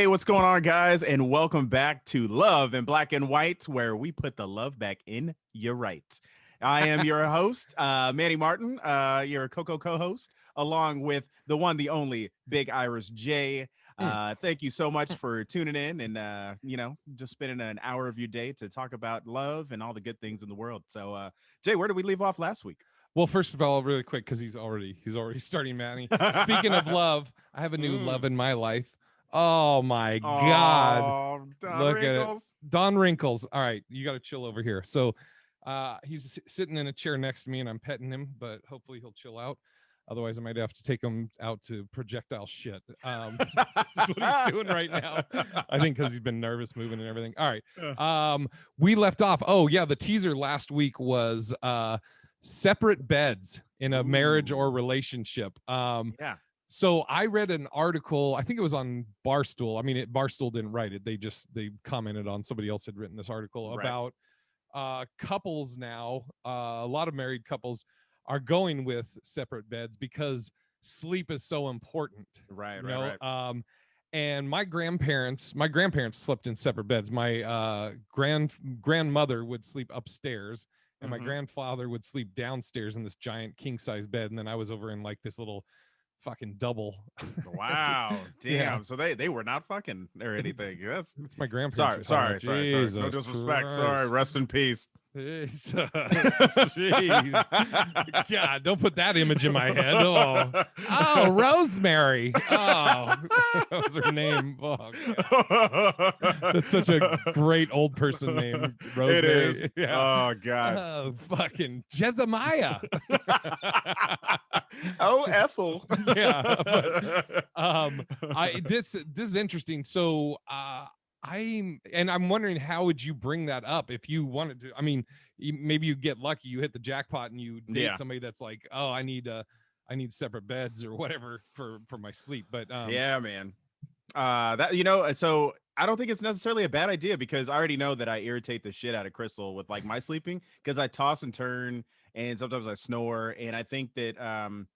Hey, what's going on, guys? And welcome back to Love in Black and White, where we put the love back in your right. I am your host, Manny Martin, your Coco co-host, along with the one, the only Big Iris Jay. Thank you so much for tuning in and, just spending an hour of your day to talk about love and all the good things in the world. So, Jay, where did we leave off last week? Well, first of all, really quick, because he's already starting, Manny. Speaking of love, I have a new love in my life. Oh my God. Oh, Don Look at it. Wrinkles. Don Wrinkles. All right, you got to chill over here. So he's sitting in a chair next to me and I'm petting him, but hopefully he'll chill out. Otherwise, I might have to take him out to projectile shit. That's what he's doing right now. I think because he's been nervous moving and everything. All right. We left off. Oh, yeah. The teaser last week was separate beds in a marriage or relationship. Yeah. So I read an article, I think it was on Barstool. I mean, Barstool didn't write it. They commented on somebody else had written this article about couples now. A lot of married couples are going with separate beds because sleep is so important. Right. And my grandparents slept in separate beds. My grandmother would sleep upstairs and my grandfather would sleep downstairs in this giant king size bed. And then I was over in like this little fucking double. Wow. Damn. Yeah. So they were not fucking or anything. That's it's my grandparents. Sorry. No disrespect. Christ. Sorry. Rest in peace. Jeez. God, don't put that image in my head. Oh, Rosemary. Oh, that was her name. Oh, that's such a great old person name. Rosemary. It is. Yeah. Oh God. Oh, fucking Jezemiah. Oh, Ethel. Yeah. But, this is interesting. So I'm wondering how would you bring that up if you wanted to. I mean, maybe you get lucky, you hit the jackpot and you date somebody that's like, oh, I need separate beds or whatever for my sleep. But yeah, man. So I don't think it's necessarily a bad idea because I already know that I irritate the shit out of Crystal with like my sleeping because I toss and turn and sometimes I snore. And I think that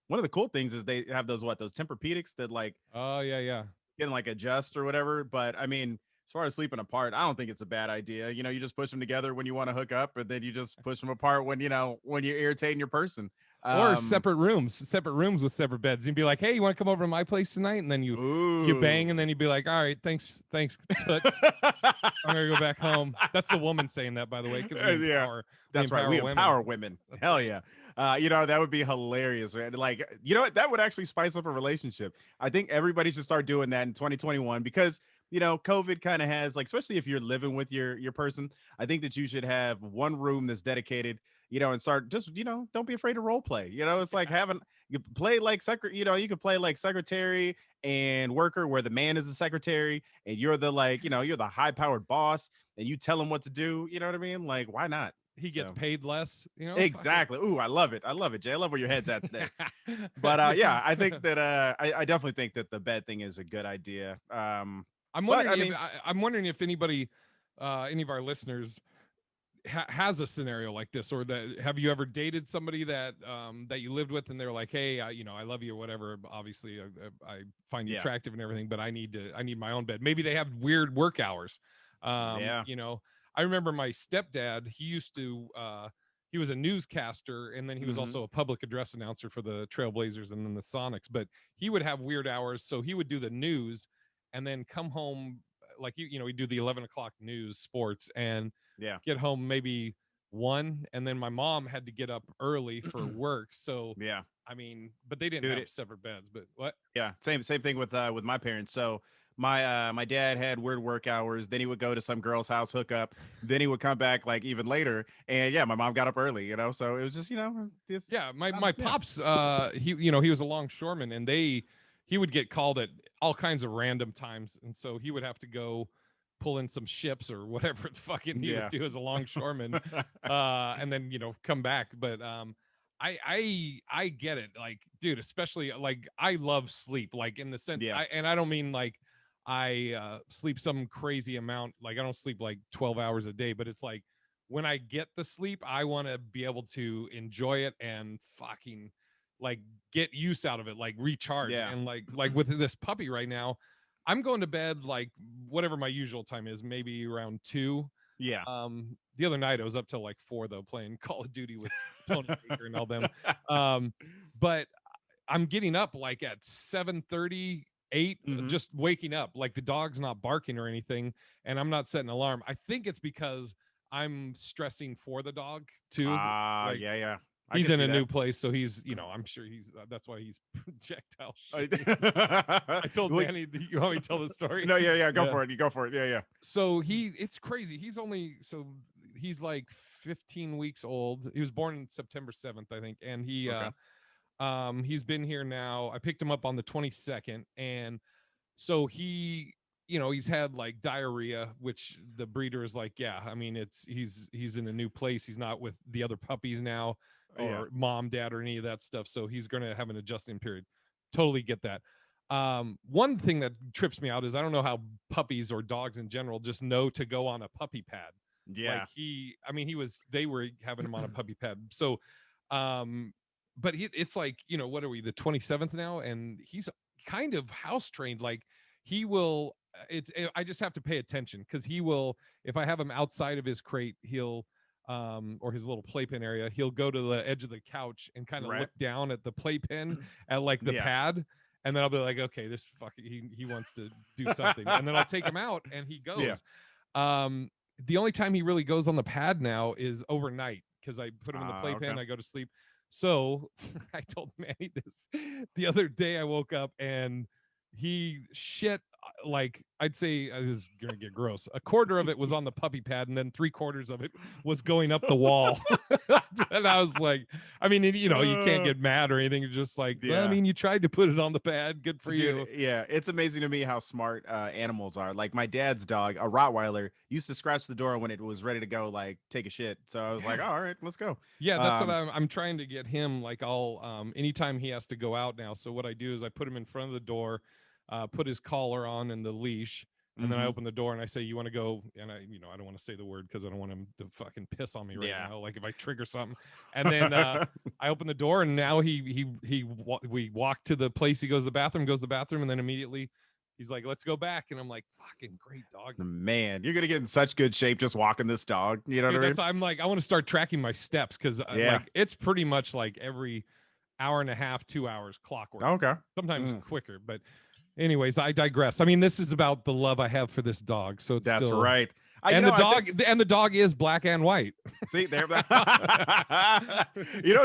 one of the cool things is they have those Tempur-Pedics that like can like adjust or whatever. But I mean, as far as sleeping apart, I don't think it's a bad idea. You know, you just push them together when you want to hook up, and then you just push them apart when when you're irritating your person. Or separate rooms with separate beds. You'd be like, hey, you want to come over to my place tonight? And then you bang, and then you'd be like, all right, thanks, toots. I'm gonna go back home. That's the woman saying that, by the way, because that's right. We empower women. Hell yeah. That would be hilarious, man. Like, that would actually spice up a relationship. I think everybody should start doing that in 2021 because COVID kind of has like, especially if you're living with your person, I think that you should have one room that's dedicated, and start just, don't be afraid to role play. It's like you play like you could play like secretary and worker where the man is the secretary and you're the you're the high powered boss and you tell him what to do. You know what I mean? Like, why not? He gets paid less, Exactly. Ooh, I love it, Jay. I love where your head's at today. But I think that I definitely think that the bed thing is a good idea. I'm wondering if anybody, any of our listeners, has a scenario like this, or that have you ever dated somebody that you lived with, and they're like, hey, I love you or whatever. Obviously, I find you attractive and everything, but I need my own bed. Maybe they have weird work hours. I remember my stepdad. He was a newscaster, and then he was also a public address announcer for the Trailblazers and then the Sonics. But he would have weird hours, so he would do the news and then come home like he'd do the 11 o'clock news, sports, and get home maybe 1, and then my mom had to get up early for work. So I mean, but they didn't have separate beds. But what? Yeah, same thing with my parents. So my dad had weird work hours. Then he would go to some girl's house, hook up. Then he would come back like even later. And my mom got up early. So it was just my pops. He was a longshoreman, and he would get called at all kinds of random times, and so he would have to go pull in some ships or whatever the fucking he would do as a longshoreman, and then come back. But I get it, like, dude, especially like I love sleep, like in the sense, I don't mean like I sleep some crazy amount, like I don't sleep like 12 hours a day, but it's like when I get the sleep, I want to be able to enjoy it and fucking like get use out of it, like recharge. And like with this puppy right now, I'm going to bed like whatever my usual time is, maybe around 2. Yeah. The other night I was up till like 4 though, playing Call of Duty with Tony Baker and all them. But I'm getting up like at 7:30, 8, Mm-hmm. just waking up. Like the dog's not barking or anything, and I'm not setting an alarm. I think it's because I'm stressing for the dog too. Like Yeah, yeah. I he's can in see a that. new place, so he's, I'm sure he's that's why he's projectile shaped. I I told Manny, you want me to tell the story? No, yeah, yeah. Go Yeah. for it. You go for it. Yeah, yeah. So it's crazy. He's like 15 weeks old. He was born September 7th, I think, and Okay. he's been here now. I picked him up on the 22nd, and so he's had like diarrhea, which the breeder is like, yeah, I mean, he's in a new place. He's not with the other puppies now, Yeah. or mom, dad, or any of that stuff. So he's going to have an adjusting period. Totally get that. One thing that trips me out is I don't know how puppies or dogs in general just know to go on a puppy pad. Like Yeah. they were having him on a puppy pad. So, but it's like, what are we, the 27th now? And he's kind of house trained. Like he will, I just have to pay attention because he will, if I have him outside of his crate, he'll, or his little playpen area, he'll go to the edge of the couch and kind of Right. look down at the playpen at like the Yeah. pad. And then I'll be like, okay, this fucking, he wants to do something. And then I'll take him out and he goes. Yeah. The only time he really goes on the pad now is overnight because I put him in the playpen. Okay. I go to sleep. So I told Manny this the other day. I woke up and he shit, like I'd say, this is gonna get gross. A quarter of it was on the puppy pad, and then 3/4 of it was going up the wall. And I was like, I mean, you can't get mad or anything. You're just like, well, I mean, you tried to put it on the pad. Good for you. Yeah, it's amazing to me how smart animals are. Like my dad's dog, a Rottweiler, used to scratch the door when it was ready to go, like take a shit. So I was like, oh, all right, let's go. Yeah, that's what I'm trying to get him. Like I'll anytime he has to go out now. So what I do is I put him in front of the door, put his collar on and the leash, and then I open the door and I say, "You want to go?" And I don't want to say the word because I don't want him to fucking piss on me right now. Like if I trigger something, and then I open the door and now we walk to the place. He goes to the bathroom, and then immediately he's like, "Let's go back," and I'm like, "Fucking great dog, man! You're gonna get in such good shape just walking this dog." You know what I mean? That's why I'm like, I want to start tracking my steps because like it's pretty much like every hour and a half, 2 hours clockwork. Okay, sometimes quicker, but. Anyways, I digress. I mean, this is about the love I have for this dog. So it's that's still... right. And the dog is black and white. See there. What's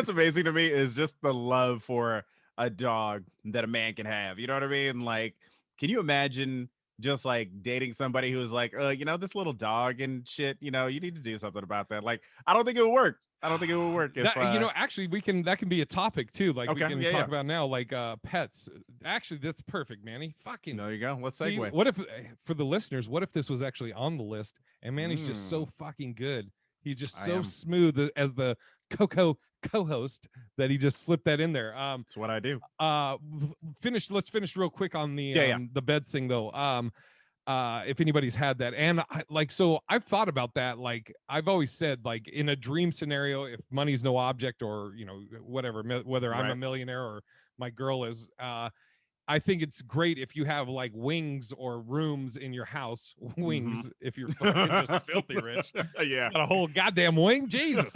amazing to me is just the love for a dog that a man can have. You know what I mean? Like, can you imagine just like dating somebody who's like, this little dog and shit, you need to do something about that. Like, I don't think it would work. I don't think it would work. If, actually, that can be a topic too. Like we can talk about now, like pets. Actually, that's perfect, Manny. Fucking. There you go. Let's segue. What if, for the listeners, what if this was actually on the list and Manny's just so fucking good? He's just so smooth as the Coco co-host that he just slipped that in there. That's what I do. Let's finish real quick on the beds thing though. If anybody's had that, and so I've thought about that. Like I've always said, like in a dream scenario, if money's no object, or whatever, whether I'm a millionaire or my girl is, I think it's great if you have like wings or rooms in your house. Wings, if you're fucking just filthy rich. Yeah, got a whole goddamn wing, Jesus.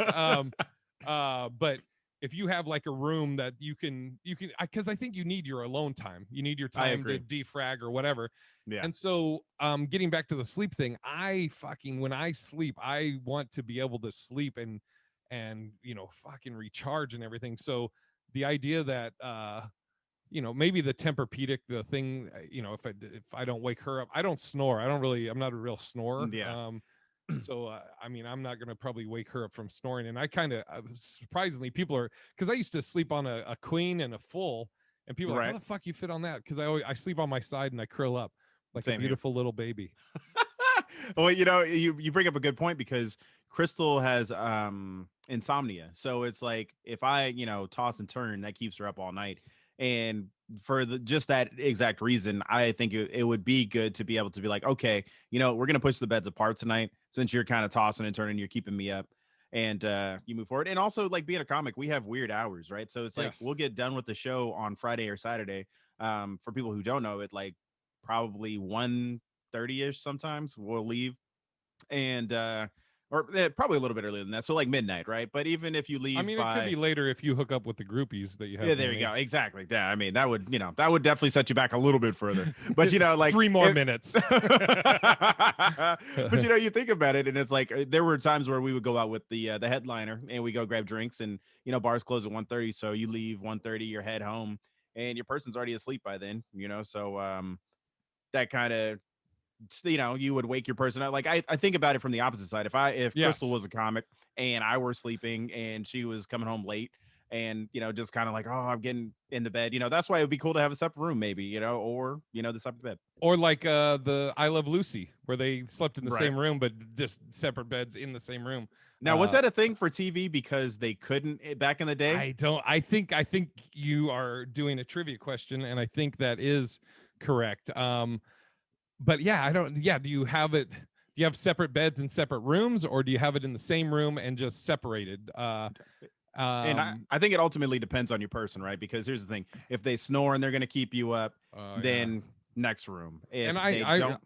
But if you have like a room that you can, because I think you need your alone time. You need your time to defrag or whatever. Yeah. And so, getting back to the sleep thing, when I sleep, I want to be able to sleep and fucking recharge and everything. So the idea that, maybe the Tempur-Pedic, the thing, if I don't wake her up, I don't snore. I'm not a real snorer. Yeah. So, I mean, I'm not going to probably wake her up from snoring. And I kind of, surprisingly, people are, because I used to sleep on a queen and a full, and people are like, how the fuck you fit on that? Because I sleep on my side and I curl up like a beautiful little baby. Well, you bring up a good point because Crystal has insomnia. So it's like if I, toss and turn, that keeps her up all night. And for just that exact reason, I think it would be good to be able to be like, okay, we're going to push the beds apart tonight since you're kind of tossing and turning, you're keeping me up, and you move forward. And also, like being a comic, we have weird hours, right? So it's like we'll get done with the show on Friday or Saturday. For people who don't know it, like probably 1:30ish. Sometimes we'll leave, and or probably a little bit earlier than that. So like midnight, right? But even if you I leave mean, it could by be later if you hook up with the groupies that you have. yeah, there you go. Exactly. Yeah, I mean, that would, that would definitely set you back a little bit further. But like 3 more minutes. But you think about it, and it's like there were times where we would go out with the headliner, and we go grab drinks, and bars close at 1:30, so you leave 1:30, you head home, and your person's already asleep by then. So that kind of you would wake your person up. Like I think about it from the opposite side. If Crystal was a comic and I were sleeping and she was coming home late and just kind of like, oh, I'm getting into bed, that's why it would be cool to have a separate room, maybe, or the separate bed, or like the I Love Lucy, where they slept in the same room but just separate beds in the same room. Now, was that a thing for TV because they couldn't back in the day? I think you are doing a trivia question, and I think that is correct. But yeah, I don't. Yeah, do you have separate beds in separate rooms, or do you have it in the same room and just separated? And I think it ultimately depends on your person, right? Because here's the thing: if they snore and they're going to keep you up, then next room. If and they don't.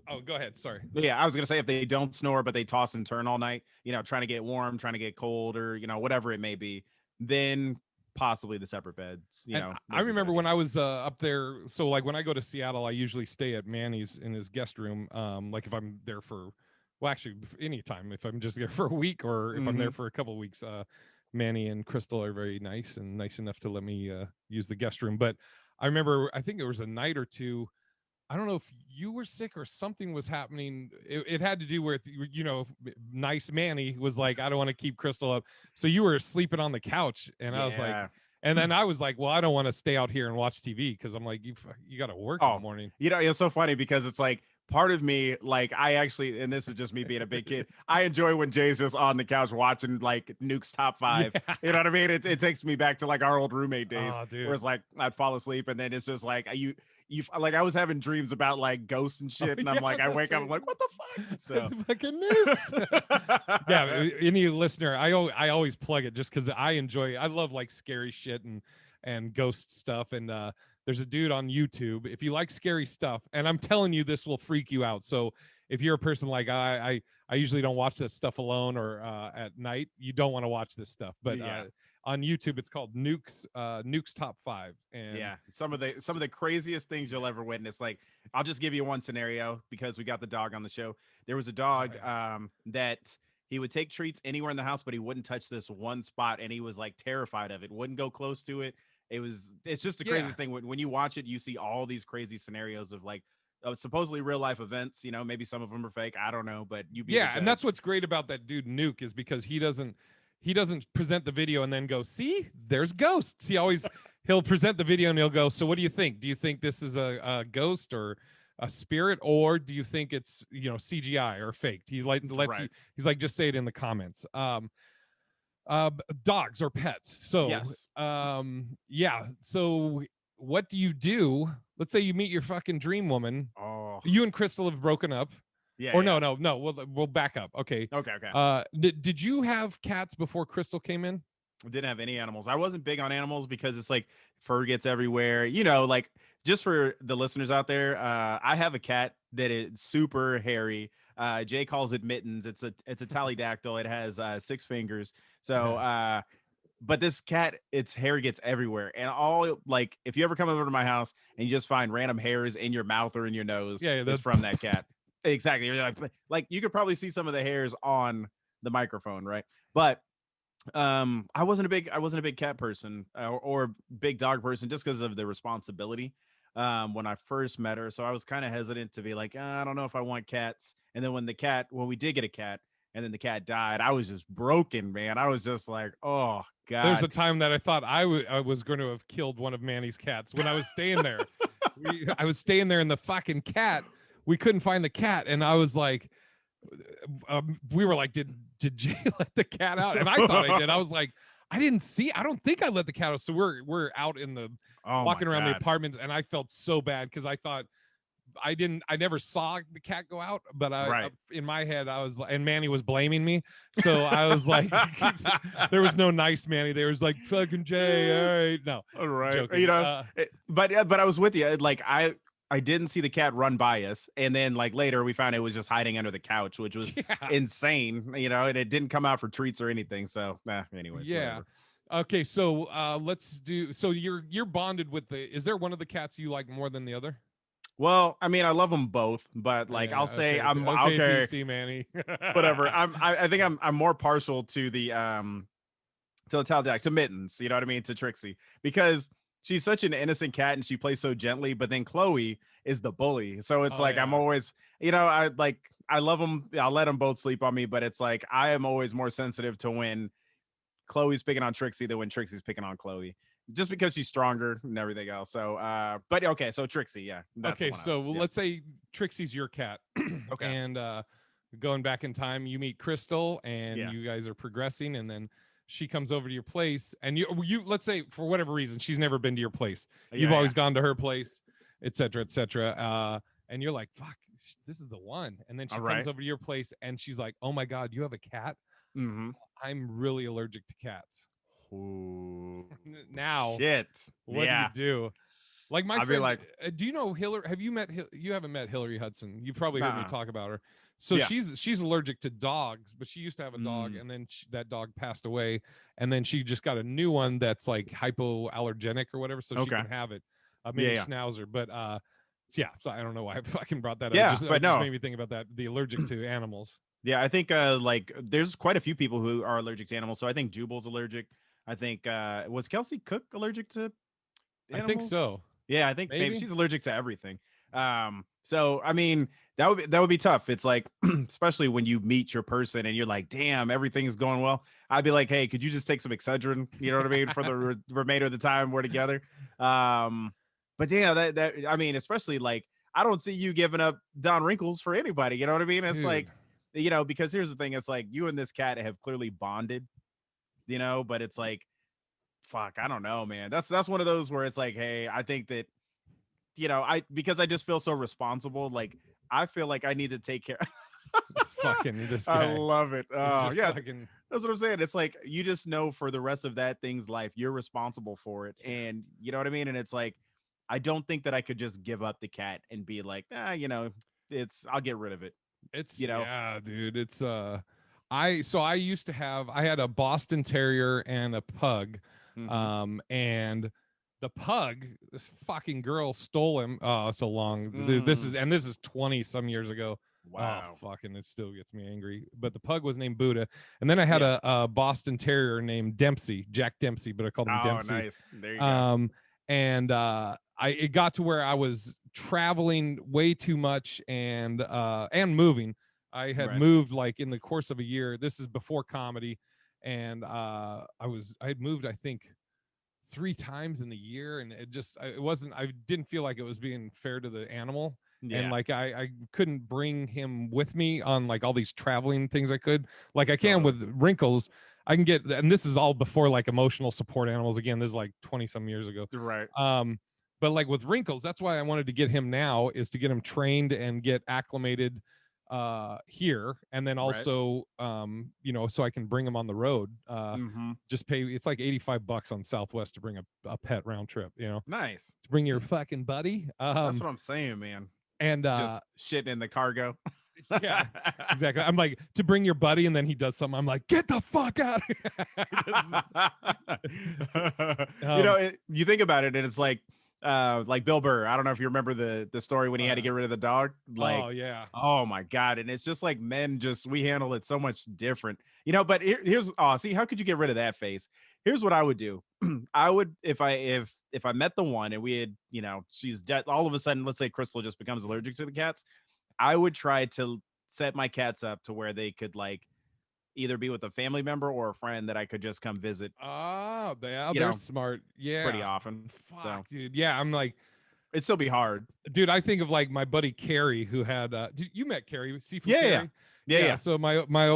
Oh, go ahead. Sorry. Yeah, I was gonna say if they don't snore but they toss and turn all night, trying to get warm, trying to get cold, or whatever it may be, then possibly the separate beds. I remember when I was up there. So like when I go to Seattle, I usually stay at Manny's in his guest room. Like if I'm there for, well, actually anytime, if I'm just there for a week or if I'm there for a couple of weeks, Manny and Crystal are very nice and nice enough to let me use the guest room. But I remember, I think it was a night or two. I don't know if you were sick or something was happening. It had to do with, nice Manny was like, I don't want to keep Crystal up. So you were sleeping on the couch. And I was like, and then I was like, well, I don't want to stay out here and watch TV because I'm like, you got to work in the morning. It's so funny because it's like, part of me, like, I actually, and this is just me being a big kid, I enjoy when Jay's just on the couch watching like Nukes top 5. Yeah. You know what I mean? It takes me back to like our old roommate days, where it's like I'd fall asleep and then it's just like you like I was having dreams about like ghosts and shit, and I'm like, I wake up, I'm like, what the fuck? So fucking Nukes. Yeah, any listener, I always plug it just because I love like scary shit and ghost stuff. And there's a dude on YouTube, if you like scary stuff, and I'm telling you, this will freak you out. So if you're a person like I usually don't watch this stuff alone or at night, you don't want to watch this stuff. But on YouTube, it's called Nukes Top 5. And some of the craziest things you'll ever witness. Like, I'll just give you one scenario because we got the dog on the show. There was a dog that he would take treats anywhere in the house, but he wouldn't touch this one spot, and he was like terrified of it. Wouldn't go close to it. It's just the craziest thing. When you watch it, you see all these crazy scenarios of like supposedly real life events. Maybe some of them are fake. I don't know, but and that's what's great about that dude Nuke is because he doesn't present the video and then go, see, there's ghosts. He'll present the video and he'll go, so what do you think? Do you think this is a ghost or a spirit, or do you think it's CGI or faked? He lets you. He's like, just say it in the comments. Dogs or pets. So yes. So what do you do? Let's say you meet your fucking dream woman. Oh, you and Crystal have broken up. Yeah. Or no. We'll back up. Okay. Okay. Did you have cats before Crystal came in? I didn't have any animals. I wasn't big on animals because it's like fur gets everywhere. Like, just for the listeners out there, I have a cat that is super hairy. Jay calls it Mittens. It's a Talidactyl. It has 6 fingers. So, but this cat, its hair gets everywhere. And like, if you ever come over to my house and you just find random hairs in your mouth or in your nose, it's from that cat. Exactly. You're like you could probably see some of the hairs on the microphone, right? But I wasn't a big cat person or big dog person just because of the responsibility when I first met her. So I was kind of hesitant to be like, I don't know if I want cats. And then when we did get a cat and then the cat died, I was just broken, man. I was just like, oh God. There's a time that I thought I was going to have killed one of Manny's cats when I was staying there. I was staying there and the fucking cat, we couldn't find the cat. And I was like, we were like, did Jay let the cat out? And I thought I did. I was like, I don't think I let the cat out. So we're out in the walking around the apartment, and I felt so bad because I thought I never saw the cat go out, but in my head I was like, and Manny was blaming me, so I was like, there was no nice Manny. There was like, fucking Jay, all right, no, all right, joking. but I was with you. Like I didn't see the cat run by us, and then like later we found it was just hiding under the couch, which was insane, and it didn't come out for treats or anything. So, anyways, whatever. Okay, so let's do. So you're bonded with the. Is there one of the cats you like more than the other? Well, I mean, I love them both, but like I'll say okay, I'm okay. okay. PC Manny. Whatever. I think I'm more partial to the Talladega, to Mittens, you know what I mean, to Trixie, because she's such an innocent cat and she plays so gently, but then Chloe is the bully. So it's like I'm always, I love them. I'll let them both sleep on me, but it's like I am always more sensitive to when Chloe's picking on Trixie than when Trixie's picking on Chloe, just because she's stronger and everything else. So, but okay, so Trixie, yeah. Okay, so let's say Trixie's your cat. Okay. And going back in time, you meet Crystal, and you guys are progressing, and then she comes over to your place, and you let's say for whatever reason she's never been to your place. You've always gone to her place, etc., etc. And you're like, fuck, this is the one. And then she comes over to your place, and she's like, oh my god, you have a cat? Mm-hmm. I'm really allergic to cats. Ooh, now, shit. What do you do? Like my I'd friend, like, do you know Hillary? Have you met? You haven't met Hillary Hudson. You probably heard me talk about her. So Yeah. she's allergic to dogs, but she used to have a dog, and then that dog passed away, and then she just got a new one that's like hypoallergenic or whatever, so she can have it, a mini schnauzer. But so I don't know why I fucking brought that up. It just made me think about that. The allergic to animals. Yeah, I think like there's quite a few people who are allergic to animals. So I think Jubal's allergic. I think was Kelsey Cook allergic to animals? I think so. Yeah, I think maybe she's allergic to everything. So I mean, that would be tough. It's like, especially when you meet your person and you're like, damn, everything's going well. I'd be like, hey, could you just take some Excedrin? You know what I mean? For the remainder of the time we're together. But yeah, that I mean, especially like I don't see you giving up Don Wrinkles for anybody. You know what I mean? It's like, because here's the thing. It's like you and this cat have clearly bonded, but it's like, fuck, I don't know, man. That's one of those where it's like, hey, I think that, because I just feel so responsible. Like I feel like I need to take care. this guy. I love it. Yeah, that's what I'm saying. It's like you just know for the rest of that thing's life, you're responsible for it, and you know what I mean. And it's like, I don't think that I could just give up the cat and be like, I'll get rid of it. It's yeah, dude. It's I used to I had a Boston Terrier and a pug. Mm-hmm. And the pug, this fucking girl stole him. Oh, it's a long this is 20 some years ago. Wow. Oh, fucking, it still gets me angry. But the pug was named Buddha. And then I had a Boston Terrier named Dempsey, Jack Dempsey, but I called him Dempsey. Nice. There you go. And it got to where I was traveling way too much and moving. I had moved like in the course of a year. This is before comedy, and I had moved, I think, 3 times in the year, and I didn't feel like it was being fair to the animal. And like I couldn't bring him with me on like all these traveling things I could. Like I can with Wrinkles. I can get, and this is all before like emotional support animals. Again, this is like 20 some years ago. Right. But like with Wrinkles, that's why I wanted to get him now, is to get him trained and get acclimated here, and then also so I can bring him on the road. Just pay, it's like $85 on Southwest to bring a pet round trip, Nice to bring your fucking buddy. That's what I'm saying, man. And just shitting in the cargo. Yeah, exactly. I'm like, to bring your buddy, and then he does something, I'm like, get the fuck out of here. You think about it, and it's like Bill Burr. I don't know if you remember the story when he had to get rid of the dog. Like, oh my god. And it's just like, men, we handle it so much different, but here's see, how could you get rid of that face? Here's what I would do. I would, if I met the one and we had, she's dead, all of a sudden, let's say Crystal just becomes allergic to the cats, I would try to set my cats up to where they could like either be with a family member or a friend that I could just come visit. Oh, they're smart. Yeah. Pretty often. Fuck, so, dude. Yeah. I'm like, it'd still be hard. Dude, I think of like my buddy Carrie, who had you met Carrie, Seafood Carrie? Yeah. So one of my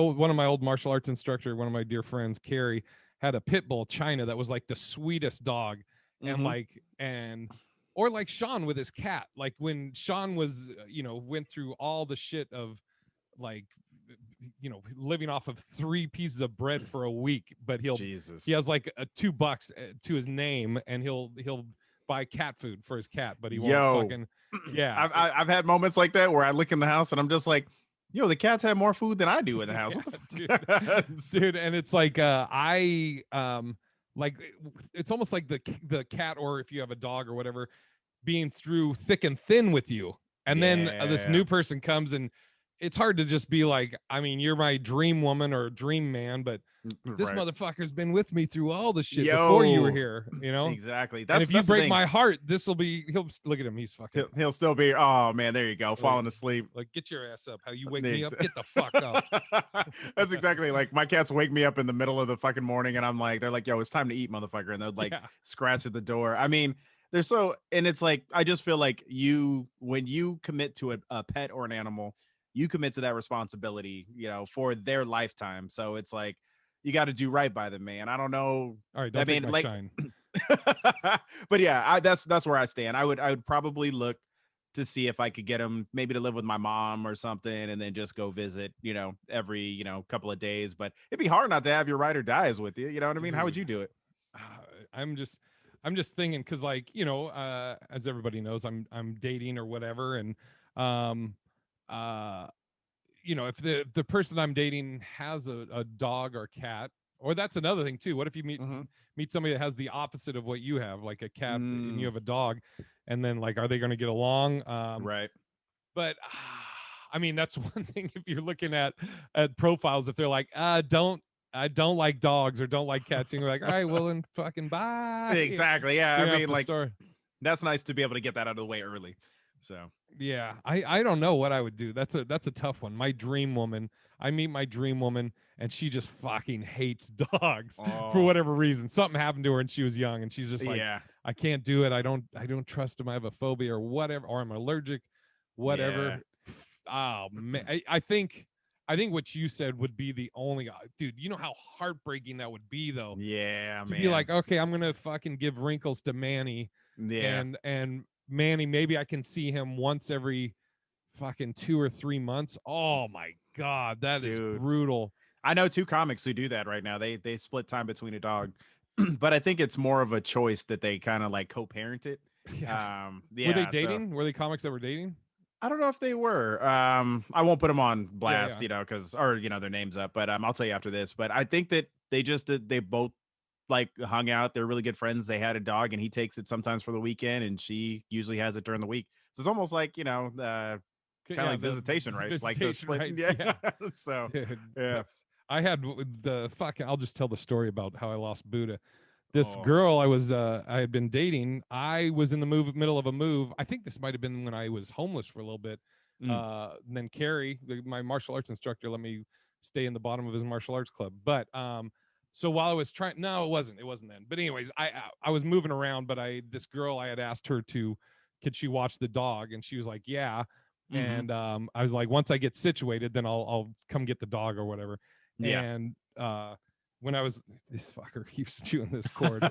old martial arts instructor, one of my dear friends, Carrie, had a pit bull China that was like the sweetest dog. And or like Sean with his cat. Like when Sean was, went through all the shit of like, living off of 3 pieces of bread for a week, but he has like $2 to his name, and he'll buy cat food for his cat, but he won't fucking Yeah. I've had moments like that where I look in the house and I'm just like, yo, the cats have more food than I do in the house. Yeah, What the dude, and it's like like it's almost like the cat, or if you have a dog or whatever, being through thick and thin with you, and then this Yeah. new person comes, and it's hard to just be like, I mean, you're my dream woman or dream man, but this Right. motherfucker's been with me through all the shit before you were Yo, here, you know. exactly. And That's if you the break thing. my heart, this will be, he'll look at him, he's fucking He'll still be. Oh man, there you go, like, falling asleep. like, get your ass up. How you wake me up? Get the fuck up. That's exactly like my cats wake me up in the middle of the fucking morning, and I'm like, they're like, yo, it's time to eat, motherfucker, and they're like Yeah. scratch at the door. I mean, they're so, and it's like I just feel like when you commit to a pet or an animal, you commit to that responsibility, for their lifetime. So it's like you got to do right by them, man. I don't know. All right, I don't take mean, my like, shine. but yeah, that's where I stand. I would probably look to see if I could get him maybe to live with my mom or something, and then just go visit, every couple of days. But it'd be hard not to have your ride or dies with you. You know what I mean? How would Dude, you do it? uh, I'm just I'm just thinking, because, like, as everybody knows, I'm dating or whatever, and um uh if the person I'm dating has a dog or cat, or that's another thing too. What if you Mm-hmm. meet somebody that has the opposite of what you have, like a cat, and you Mm, have a dog, and then, like, are they going to get along? right. But I mean, that's one thing. If you're looking at profiles, if they're like, don't I don't like dogs or don't like cats, and you're like, all right, well then fucking bye. Exactly. Yeah. So I you have mean, to like, start. that's nice to be able to get that out of the way early. So, Yeah, I don't know what I would do. That's a tough one. My dream woman. I meet my dream woman, and she just fucking hates dogs for oh, whatever reason. Something happened to her, and she was young, and she's just like, yeah. I can't do it. I don't trust them. I have a phobia or whatever, or I'm allergic, Yeah. whatever. Oh man, I think what you said would be the only, dude. You know how heartbreaking that would be, though, Yeah, to be man. like, okay, I'm gonna fucking give wrinkles to Manny, Yeah. and Manny, maybe I can see him once every fucking 2 or 3 months. Oh my god, that is Dude. brutal. I know two comics who do that right now. They split time between a dog, but I think it's more of a choice that they kind of like co-parent it. Yeah. Were they Yeah. So dating? Were they comics that were dating? I don't know if they were. I won't put them on Yeah, blast, yeah. because or their names up. But I'll tell you after this. But I think that they both like hung out. They're really good friends. They had a dog, and he takes it sometimes for the weekend, and she usually has it during the week. So it's almost like kind of Yeah, like the visitation rights, like the visitation split. rights. Yeah. Yeah. So Dude, yeah. that's I had the fucking. I'll just tell the story about how I lost Buddha. This Oh. girl I had been dating. I was in the middle of a move. I think this might have been when I was homeless for a little bit. Mm. And then Carrie, my martial arts instructor, let me stay in the bottom of his martial arts club. But so while I was trying, no, it wasn't then. But anyways, I was moving around, but this girl, I had asked her could she watch the dog, and she was like, yeah. Mm-hmm. And I was like, once I get situated, then I'll come get the dog or whatever. Yeah. And when I was, this fucker keeps chewing this cord.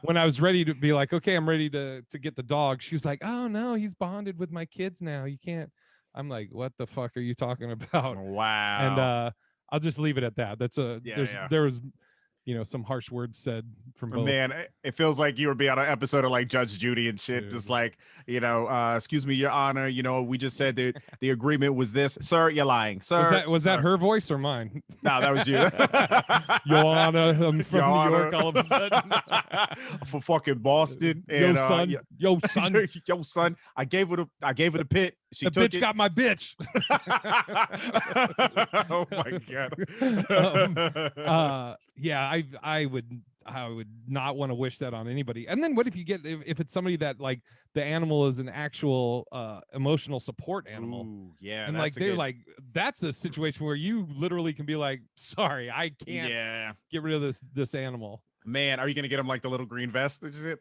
When I was ready to be like, okay, I'm ready to get the dog, she was like, oh no, he's bonded with my kids now. You can't. I'm like, what the fuck are you talking about? And Wow. I'll just leave it at that. Yeah. Yeah. There was some harsh words said from both. Man, it feels like you would be on an episode of like Judge Judy and shit. Just Dude. like, excuse me, Your Honor, we just said that the agreement was this. Sir, you're lying. Sir. Was that sir. her voice or mine? No, that was you. Joanna, I'm from Your New Honor. York all of a sudden. For fucking Boston. Yo, And son. Yo, son. yo, son. I gave her the pit. She The took bitch it. got my bitch. Oh my god. Yeah, I would not want to wish that on anybody. And then what if you get if it's somebody that, like, the animal is an actual emotional support animal? Ooh, yeah, And like they're like, that's a situation where you literally can be like, sorry, I can't get rid of this animal. Man, are you gonna get him like the little green vest and shit?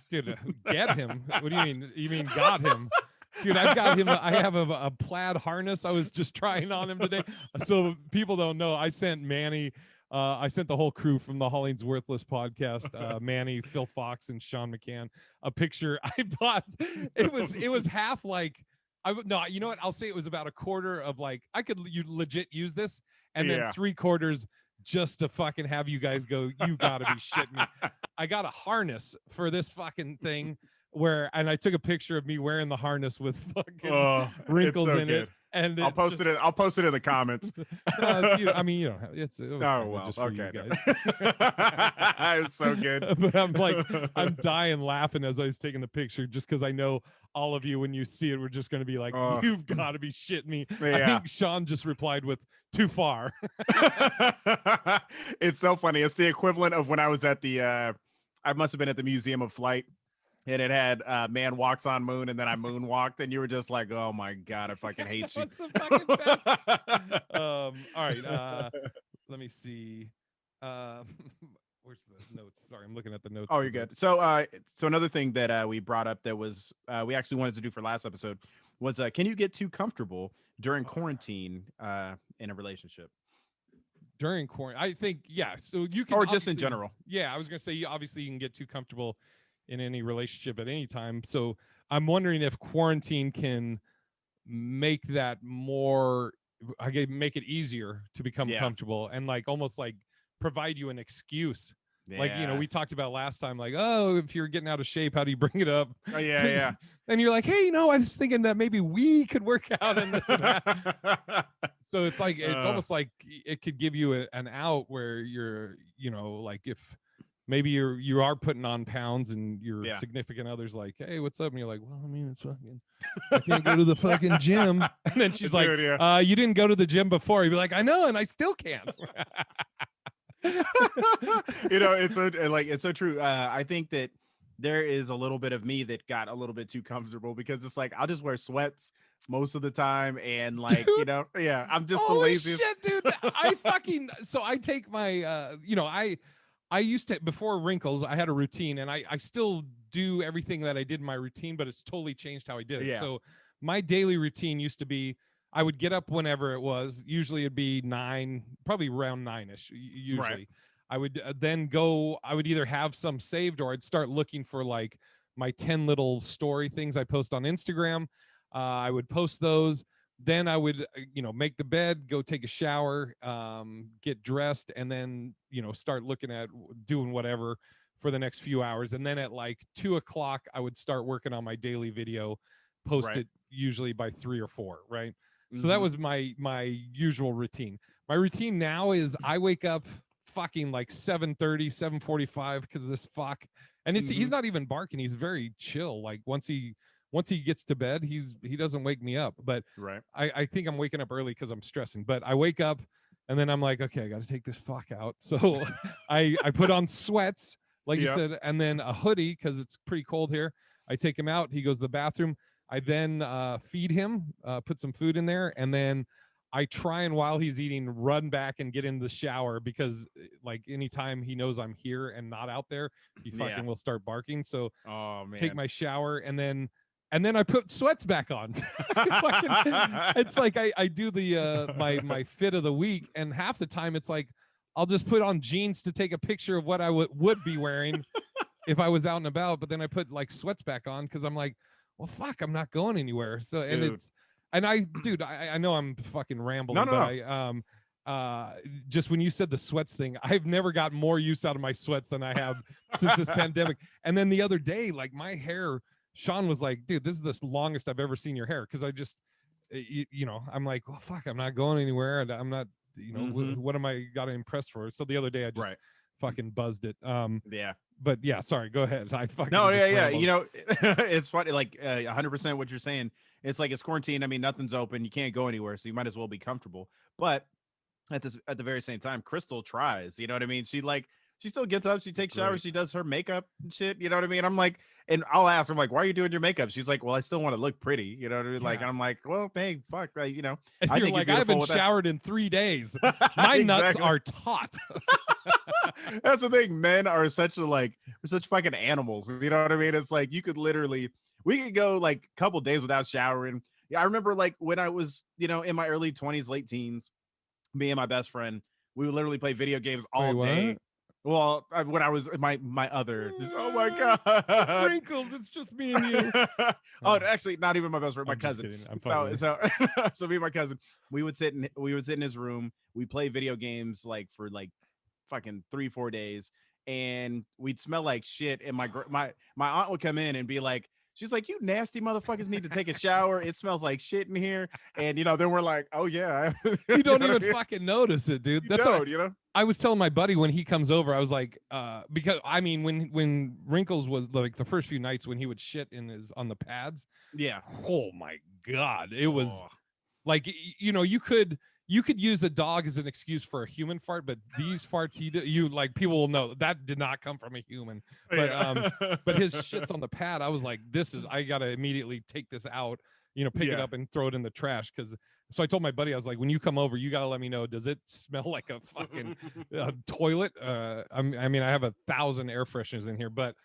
Dude, get him. What do you mean? You mean got him? Dude, I've got him. I have a plaid harness I was just trying on him today. So people don't know, I sent Manny, I sent the whole crew from the Hollings Worthless podcast, Manny, Phil Fox, and Sean McCann, a picture I bought. It was half like, no, you know what? I'll say it was about a quarter of like, you legit use this, and then 3/4 just to fucking have you guys go, you gotta be shitting me. I got a harness for this fucking thing and I took a picture of me wearing the harness with fucking wrinkles so in good. it. And I'll post it. I'll post it in the comments. No, it's, I mean, it was just for okay, you guys. It was so good. But I'm dying laughing as I was taking the picture, just because I know all of you, when you see it, we're just going to be like, you've got to be shitting me. Yeah. I think Sean just replied with too far. It's so funny. It's the equivalent of when I was at the I must have been at the Museum of Flight, and it had man walks on moon, and then I moonwalked, and you were just like, oh my god, I fucking hate you. That's the fucking best. All right, let me see. Where's the notes? Sorry, I'm looking at the notes. Oh, you're good. So so another thing that we brought up that was we actually wanted to do for last episode was can you get too comfortable during quarantine in a relationship? During quarantine, I think, yeah. So you can, or just in general. Yeah, I was gonna say, obviously you can get too comfortable in any relationship at any time. So I'm wondering if quarantine can make that more, make it easier to become comfortable, and like almost like provide you an excuse. Like, we talked about last time, like, oh, if you're getting out of shape, how do you bring it up? Oh, yeah. And you're like, hey, I was thinking that maybe we could work out and this and that. So it's like, it's almost like it could give you an out where you're, like, if maybe you are putting on pounds and your significant other's like, hey, what's up? And you're like, well, I mean, it's fucking, I can't go to the fucking gym. And then she's like, you didn't go to the gym before. You'd be like, I know, and I still can't. It's so true. I think that there is a little bit of me that got a little bit too comfortable, because it's like I'll just wear sweats most of the time, and like, dude, I'm just the laziest. Shit, dude. I take my I used to, before wrinkles, I had a routine, and I still do everything that I did in my routine, but it's totally changed how I did it. Yeah. So my daily routine used to be, I would get up whenever it was. Usually it'd be 9, probably around 9ish. Usually, right. I would then go. I would either have some saved, or I'd start looking for like my 10 little story things I post on Instagram. I would post those. Then I would, make the bed, go take a shower, get dressed, and then, start looking at doing whatever for the next few hours. And then at like 2:00, I would start working on my daily video, post it usually by 3 or 4, right? So that was my usual routine. My routine now is I wake up fucking like 7:30, 7:45 because of this fuck. And he's not even barking. He's very chill. Like once he gets to bed, he doesn't wake me up. But I think I'm waking up early because I'm stressing. But I wake up and then I'm like, okay, I got to take this fuck out. So I put on sweats, like you said, and then a hoodie because it's pretty cold here. I take him out. He goes to the bathroom. I then feed him, put some food in there, and then I try, and while he's eating, run back and get in the shower, because like anytime he knows I'm here and not out there, he fucking will start barking. So take my shower, and then I put sweats back on. It's like I do the my fit of the week, and half the time it's like I'll just put on jeans to take a picture of what I would be wearing if I was out and about, but then I put like sweats back on because I'm like, well, fuck, I'm not going anywhere. So, and I know I'm fucking rambling, just when you said the sweats thing, I've never got more use out of my sweats than I have since this pandemic. And then the other day, like my hair, Sean was like, dude, this is the longest I've ever seen your hair. Cause I just, I'm like, well, fuck, I'm not going anywhere. And I'm not, what am I got to impress for? So the other day I just fucking buzzed it. But yeah, sorry, go ahead. I fucking rambled. It's funny, like 100% what you're saying. It's like it's quarantine. I mean, nothing's open. You can't go anywhere, so you might as well be comfortable. But at the very same time, Crystal tries. You know what I mean? She still gets up, she takes showers, she does her makeup and shit. You know what I mean? I'm like, and I'll ask her, like, why are you doing your makeup? She's like, well, I still want to look pretty. You know what I mean? Like, I'm like, well, hey, fuck, I think like, I haven't showered in 3 days. My nuts are taut. That's the thing. Men are such fucking animals. You know what I mean? It's like we could go like a couple days without showering. Yeah, I remember like when I was, in my early 20s, late teens, me and my best friend, we would literally play video games all day. Well, when I was my other, oh my god, wrinkles! It's just me and you. Actually, not even my best friend, my cousin. So me and my cousin, we would sit in his room. We play video games like for like fucking 3-4 days, and we'd smell like shit. And my aunt would come in and be like, she's like, "You nasty motherfuckers need to take a shower. It smells like shit in here." And then we're like, "Oh yeah." You don't even fucking notice it, dude. That's what I was telling my buddy when he comes over. I was like, because I mean, when Wrinkles was like the first few nights when he would shit on the pads. Yeah. Oh my God, it was like, you could use a dog as an excuse for a human fart, but these farts you like, people will know that did not come from a human. But but his shit's on the pad. I was like, I gotta immediately take this out, pick it up and throw it in the trash. So I told my buddy, I was like, when you come over, you gotta let me know, does it smell like a fucking toilet? I mean, I have 1,000 air fresheners in here, but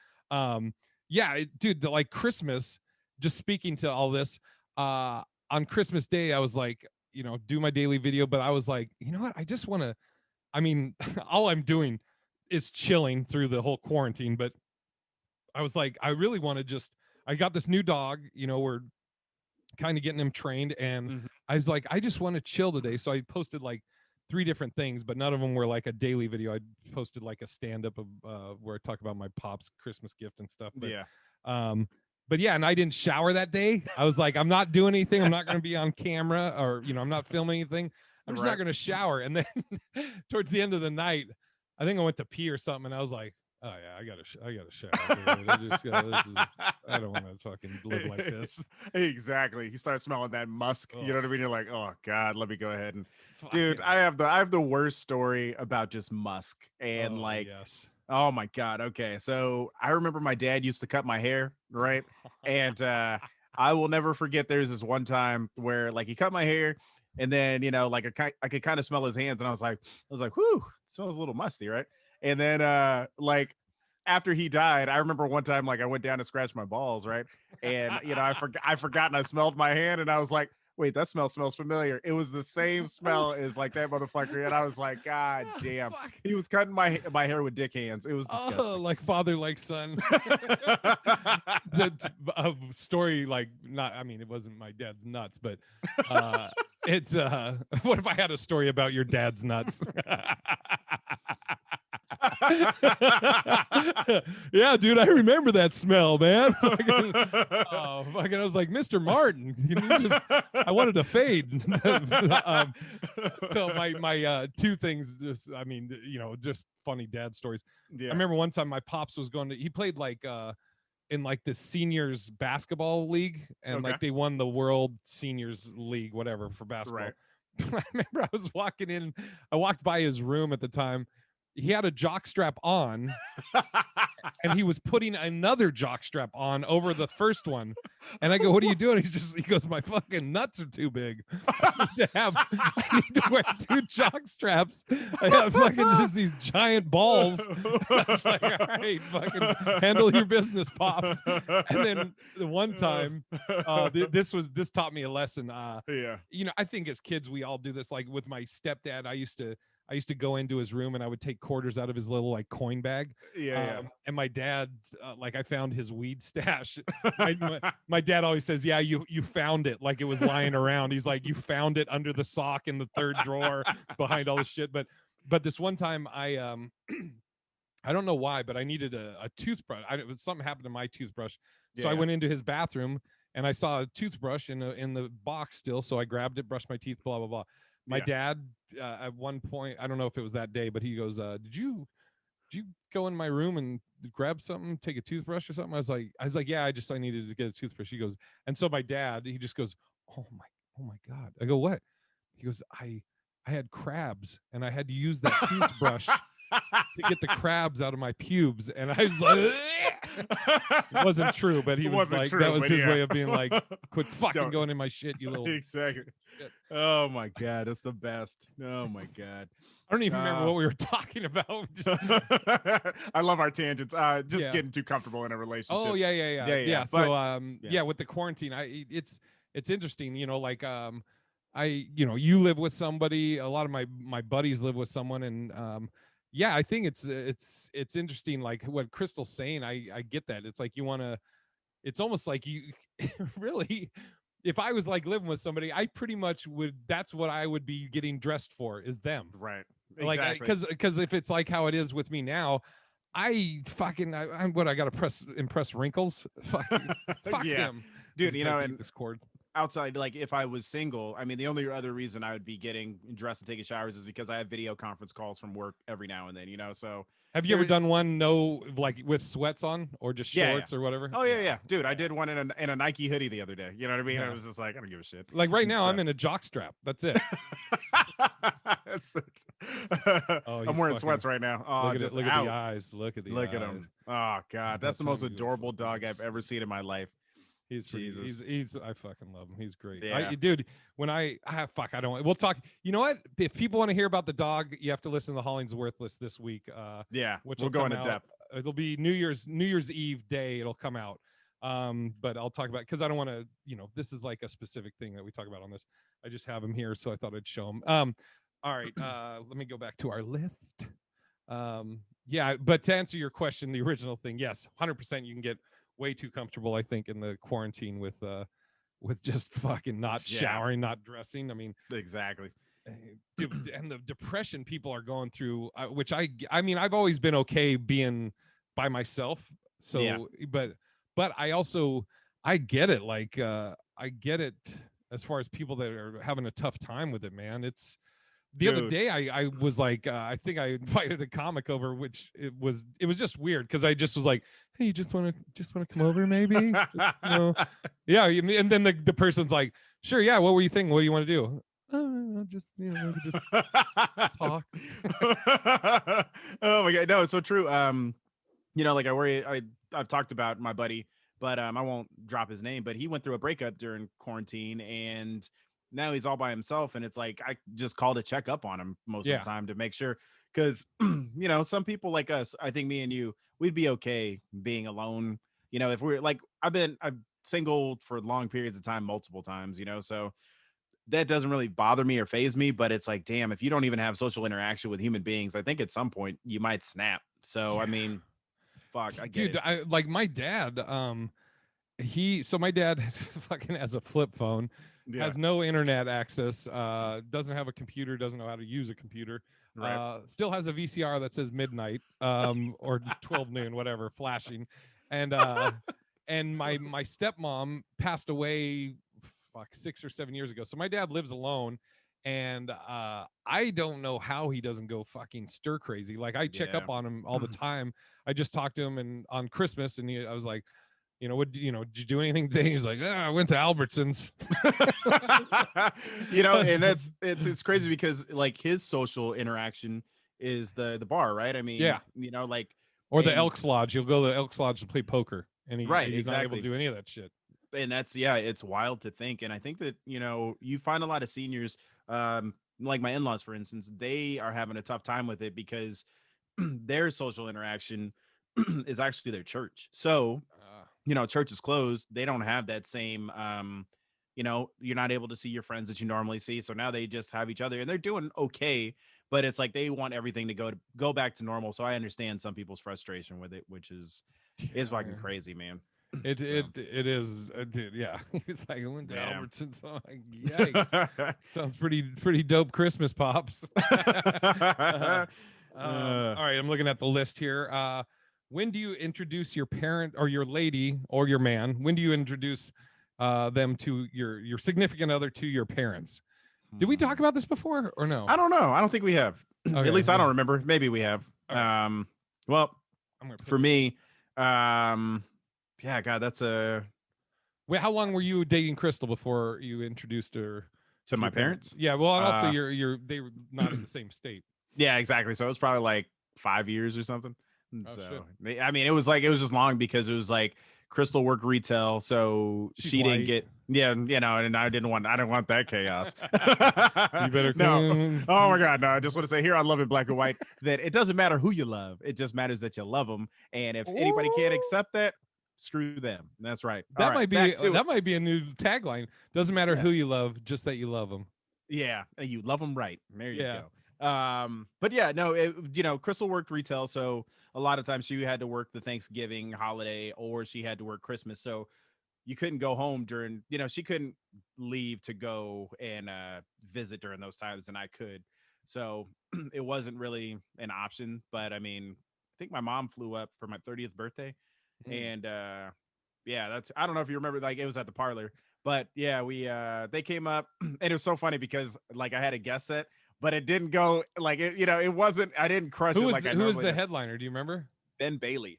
yeah, dude, like Christmas, just speaking to all this, on Christmas Day, I was like, do my daily video, but I was like, you know what? I just want to, I mean, all I'm doing is chilling through the whole quarantine, but I was like, I really want to I got this new dog, we're kind of getting him trained, and I was like, I just want to chill today. So I posted like 3 different things, but none of them were like a daily video. I posted like a stand-up of where I talk about my pop's Christmas gift and stuff. But, but yeah, and I didn't shower that day. I was like, I'm not doing anything. I'm not going to be on camera, or, I'm not filming anything. I'm just not going to shower. And then towards the end of the night, I think I went to pee or something, and I was like, oh yeah, I gotta shower. I don't want to fucking live like this. Exactly. You start smelling that musk. You know what I mean? You're like, oh God, let me go ahead and dude, I have the worst story about just musk. And oh my God. Okay. So I remember my dad used to cut my hair, right? And I will never forget, there's this one time where like he cut my hair, and then like I could kind of smell his hands, and I was like, whew, it smells a little musty, right? And then like after he died, I remember one time like I went down to scratch my balls, right? And I forgot and I smelled my hand, and I was like, wait, that smells familiar. It was the same smell as like that motherfucker. And I was like, God damn. He was cutting my hair with dick hands. It was disgusting. Oh, like father, like son. The story, like, not, I mean, it wasn't my dad's nuts, but it's what if I had a story about your dad's nuts? Yeah, dude, I remember that smell, man. Fucking, I was like, Mr. Martin, I wanted to fade. So my 2 things, just, I mean, just funny dad stories. I remember one time my pops was he played like in like the seniors basketball league, and like they won the world seniors league, whatever, for basketball. I remember I was walking in, I walked by his room at the time. He had a jock strap on, and he was putting another jock strap on over the first one. And I go, what are you doing? He goes, my fucking nuts are too big. I need to wear 2 jock straps. I have fucking just these giant balls. I was like, all right, fucking handle your business, pops. And then the one time, this taught me a lesson. I think as kids, we all do this. Like with my stepdad, I used to go into his room, and I would take quarters out of his little like coin bag. And my dad, like, I found his weed stash. My dad always says, yeah, you found it, like it was lying around. He's like, you found it under the sock in the 3rd drawer behind all the shit. But this one time I don't know why, but I needed a toothbrush. Something happened to my toothbrush. So I went into his bathroom, and I saw a toothbrush in the box still. So I grabbed it, brushed my teeth, blah, blah, blah. My dad, at one point, I don't know if it was that day, but he goes, did you go in my room and grab something, take a toothbrush or something? I was like, yeah, I needed to get a toothbrush. He goes, and so my dad, he just goes, oh my God. I go, what? He goes, I had crabs, and I had to use that toothbrush to get the crabs out of my pubes. And I was like, it wasn't true, but he was like, that was his way of being like, quit fucking going in my shit, you little exactly shit. Oh my God, that's the best. Oh my God, I don't even remember what we were talking about. I love our tangents. Just getting too comfortable in a relationship. Oh yeah. So with the quarantine, it's interesting, like you live with somebody. A lot of my buddies live with someone, and I think it's interesting, like what Crystal's saying. I get that. It's like it's almost like you really, if I was like living with somebody, I pretty much that's what I would be getting dressed for, is them. Right. Exactly. Like, because if it's like how it is with me now, I fucking I'm what I gotta impress wrinkles. Fuck Yeah, him. dude. You know, and This cord. outside, like if I was single, I mean, the only other reason I would be getting dressed and taking showers is because I have video conference calls from work every now and then. You know, so Have you ever there. done one like with sweats on or just Yeah, yeah. shorts or whatever? Oh yeah, Yeah. yeah, dude. I Yeah. did one in a Nike hoodie the other day. You know what I mean? I Yeah. was just like, I don't give a shit. Like right And now, I'm so, in a jock strap. That's it. that's Oh, I'm he's wearing fucking. sweats right now. Oh, Look at it. just Look at the out. eyes. Look at the Look at eyes. him. Oh god, that's That's the not most gonna go adorable fucking dog I've ever seen in my life. He's pretty. Jesus. He's. I fucking love him. He's great. Yeah. Dude. When fuck. I don't. We'll talk. You know what? If people want to hear about the dog, you have to listen to the Hollingsworthless this week. Yeah. Which We'll will go come into out. depth. It'll be New Year's Eve day. It'll come out. But I'll talk about because I don't want to. This is like a specific thing that we talk about on this. I just have him here, so I thought I'd show him. All right. Let me go back to our list. Yeah, but to answer your question, the original thing, yes, 100%. You can get way too comfortable, I think, in the quarantine with just fucking not showering, not dressing. I mean, exactly. Dude, and the depression people are going through, which I mean, I've always been okay being by myself. So, yeah. but I get it. Like, I get it as far as people that are having a tough time with it, man. It's the other day I was like, I think I invited a comic over, which it was just weird because I just was like, hey, you just want to come over maybe? Yeah. And then the person's like, sure, yeah. What were you thinking? What do you want to do? Just maybe just talk. Oh my god, no, it's so true. Like I've talked about my buddy, but I won't drop his name, but he went through a breakup during quarantine and now he's all by himself, and it's like I just called to check up on him most of the time to make sure, because some people like us, I think me and you, we'd be okay being alone. If we're like I'm single for long periods of time, multiple times, so that doesn't really bother me or phase me. But it's like, damn, if you don't even have social interaction with human beings, I think at some point you might snap. So I mean, fuck, I get it. I like my dad. My dad fucking has a flip phone, has no internet access, doesn't have a computer, doesn't know how to use a computer, still has a VCR that says midnight, or 12 noon, whatever, flashing, and my stepmom passed away 6 or 7 years ago. So my dad lives alone, and I don't know how he doesn't go fucking stir crazy. Like I check up on him all the time. I just talked to him and on Christmas, and I was like, did you do anything today? He's like, I went to Albertsons. And it's crazy because like his social interaction is the bar, right? I mean, or the Elks Lodge. You'll go to the Elks Lodge to play poker, and he's exactly. not able to do any of that shit. And it's wild to think. And I think that, you find a lot of seniors, like my in-laws, for instance, they are having a tough time with it because their social interaction is actually their church. So, church is closed. They don't have that same, you're not able to see your friends that you normally see. So now they just have each other and they're doing okay, but it's like they want everything to go back to normal. So I understand some people's frustration with it, which is fucking crazy, man. It is, dude. Yeah, he's like, I went to Albertsons. I'm like, yikes! Sounds pretty dope. Christmas pops. All right, I'm looking at the list here. When do you introduce your parent or your lady or your man? When do you introduce them to your significant other to your parents? Did we talk about this before or no? I don't know. I don't think we have. Okay, at least I don't remember. Maybe we have. Right. Well, for me, yeah, God, that's Wait, how long were you dating Crystal before you introduced her to my parents? Yeah, well, and also they were not in the same state. Yeah, exactly. So it was probably like 5 years or something. Shit. I mean, it was just long because it was like Crystal worked retail, so she didn't get and I didn't want that chaos. You better no. Oh my God, no! I just want to say here on Love in Black and White that it doesn't matter who you love; it just matters that you love them. And if anybody can't accept that, screw them. That's right. That might be a new tagline. Doesn't matter who you love, just that you love them. Yeah, you love them right. There you go. But yeah, no, Crystal worked retail, so a lot of times she had to work the Thanksgiving holiday or she had to work Christmas. So you couldn't go home during, she couldn't leave to go and visit during those times, and I could. So it wasn't really an option. But I mean, think my mom flew up for my 30th birthday, Mm. and yeah, that's I don't know if you remember, like it was at the parlor, but yeah, we they came up, and it was so funny because like I had a guest set, but it didn't go like it, it wasn't. I didn't crush it like I Who was normally the do. headliner? Do you remember? Ben Bailey.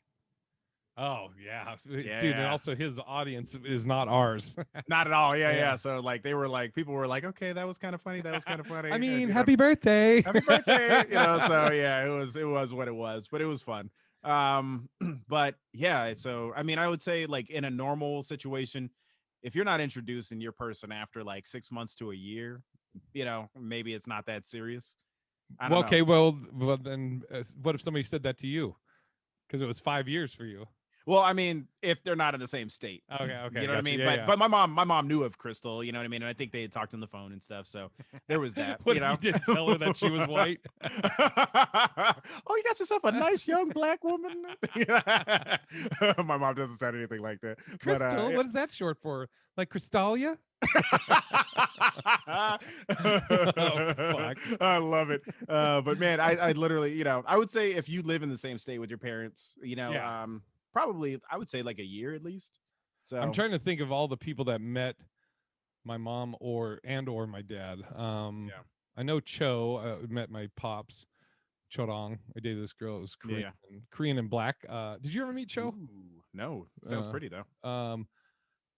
Oh yeah, dude, and Yeah. also his audience is not ours. Not at all. Yeah, Yeah. yeah. So like they were like people were like, okay, that was kind of funny. That was kind of funny. I mean, You know, happy birthday. happy birthday. So yeah, it was what it was, but it was fun. But yeah, so I mean, I would say like in a normal situation, if you're not introducing your person after like 6 months to a year, maybe it's not that serious. I don't Well, know. okay, well then, what if somebody said that to you? Because it was 5 years for you. Well, I mean, if they're not in the same state, Okay, you okay, know what I gotcha. mean. Yeah, But yeah. but my mom knew of Crystal, you know what I mean, and I think they had talked on the phone and stuff. So there was that, What if you didn't tell her that she was white? Oh, you got yourself a nice young black woman. My mom doesn't sound anything like that, but Crystal, yeah. what is that short for? Like Crystalia? Oh fuck. I love it. But man, I literally, I would say if you live in the same state with your parents, Yeah. probably I would say like a year at least. I'm So trying to think of all the people that met my mom or my dad. yeah, I know Cho met my pops. Chodong. I dated this girl. It was yeah, Korean, yeah. Korean and black. Did you ever meet Cho? Ooh, no, sounds Uh, pretty though.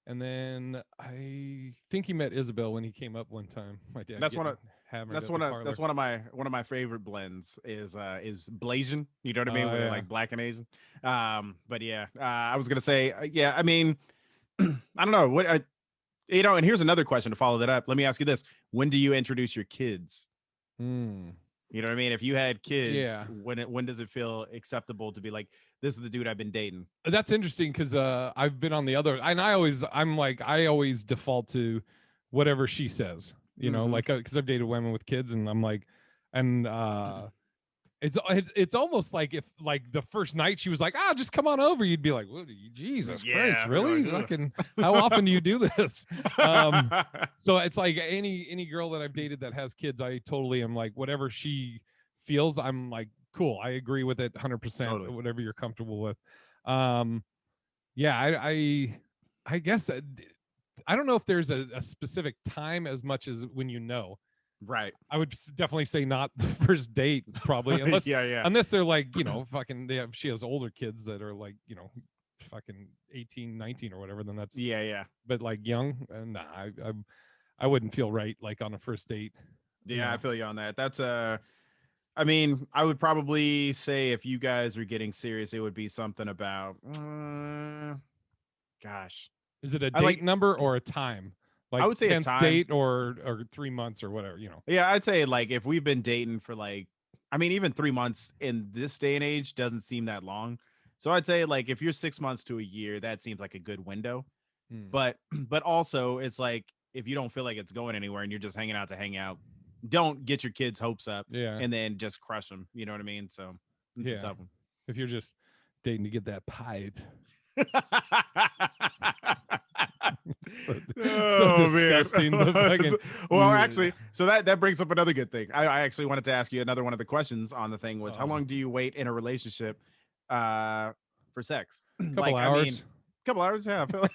and then I think he met Isabel when he came up one time. My dad That's one getting of hammered that's at the one of parlor. that's one of my favorite blends is Blasian. You know what I mean? Where they're Yeah. like black and Asian. But yeah, I was gonna say, yeah. I mean, I don't know what and here's another question to follow that up. Let me ask you this: when do you introduce your kids? Hmm. You know what I mean? If you had kids, Yeah. when does it feel acceptable to be like, this is the dude I've been dating? That's interesting because I've been on the other, and I always default to whatever she says. Mm-hmm. Like because I've dated women with kids, and I'm like, and it's almost like if like the first night she was like, just come on over, you'd be like, what, Jesus Christ, Yeah, you're really? like, Fucking, how often do you do this? So it's like any girl that I've dated that has kids, I totally am like, whatever she feels, I'm like, cool, I agree with it 100%, totally. whatever you're comfortable with. um yeah, I guess I don't know if there's a specific time as much as when Right. I would definitely say not the first date, probably, Yeah, yeah. unless they're like, fucking she has older kids that are like, fucking 18, 19 or whatever, then that's, Yeah, yeah. but like young, nah, I wouldn't feel right like on a first date, Yeah, I feel you on that. That's I mean, I would probably say if you guys are getting serious, it would be something about gosh. Is it a I date like number or a time? I Like would say a 10th time. date or 3 months or whatever, Yeah, I'd say like if we've been dating for like, I mean, even 3 months in this day and age doesn't seem that long. So I'd say like if you're 6 months to a year, that seems like a good window. Hmm. But also it's like if you don't feel like it's going anywhere and you're just hanging out to hang out, don't get your kids' hopes up Yeah. and then just crush them. You know what I mean? So it's a Yeah. tough one. If you're just dating to get that pipe. So Oh man. disgusting. The fucking, Well, actually, so that brings up another good thing. I actually wanted to ask you another one of the questions on the thing was how long do you wait in a relationship for sex? Couple Like, I mean, hours. couple hours, yeah. I feel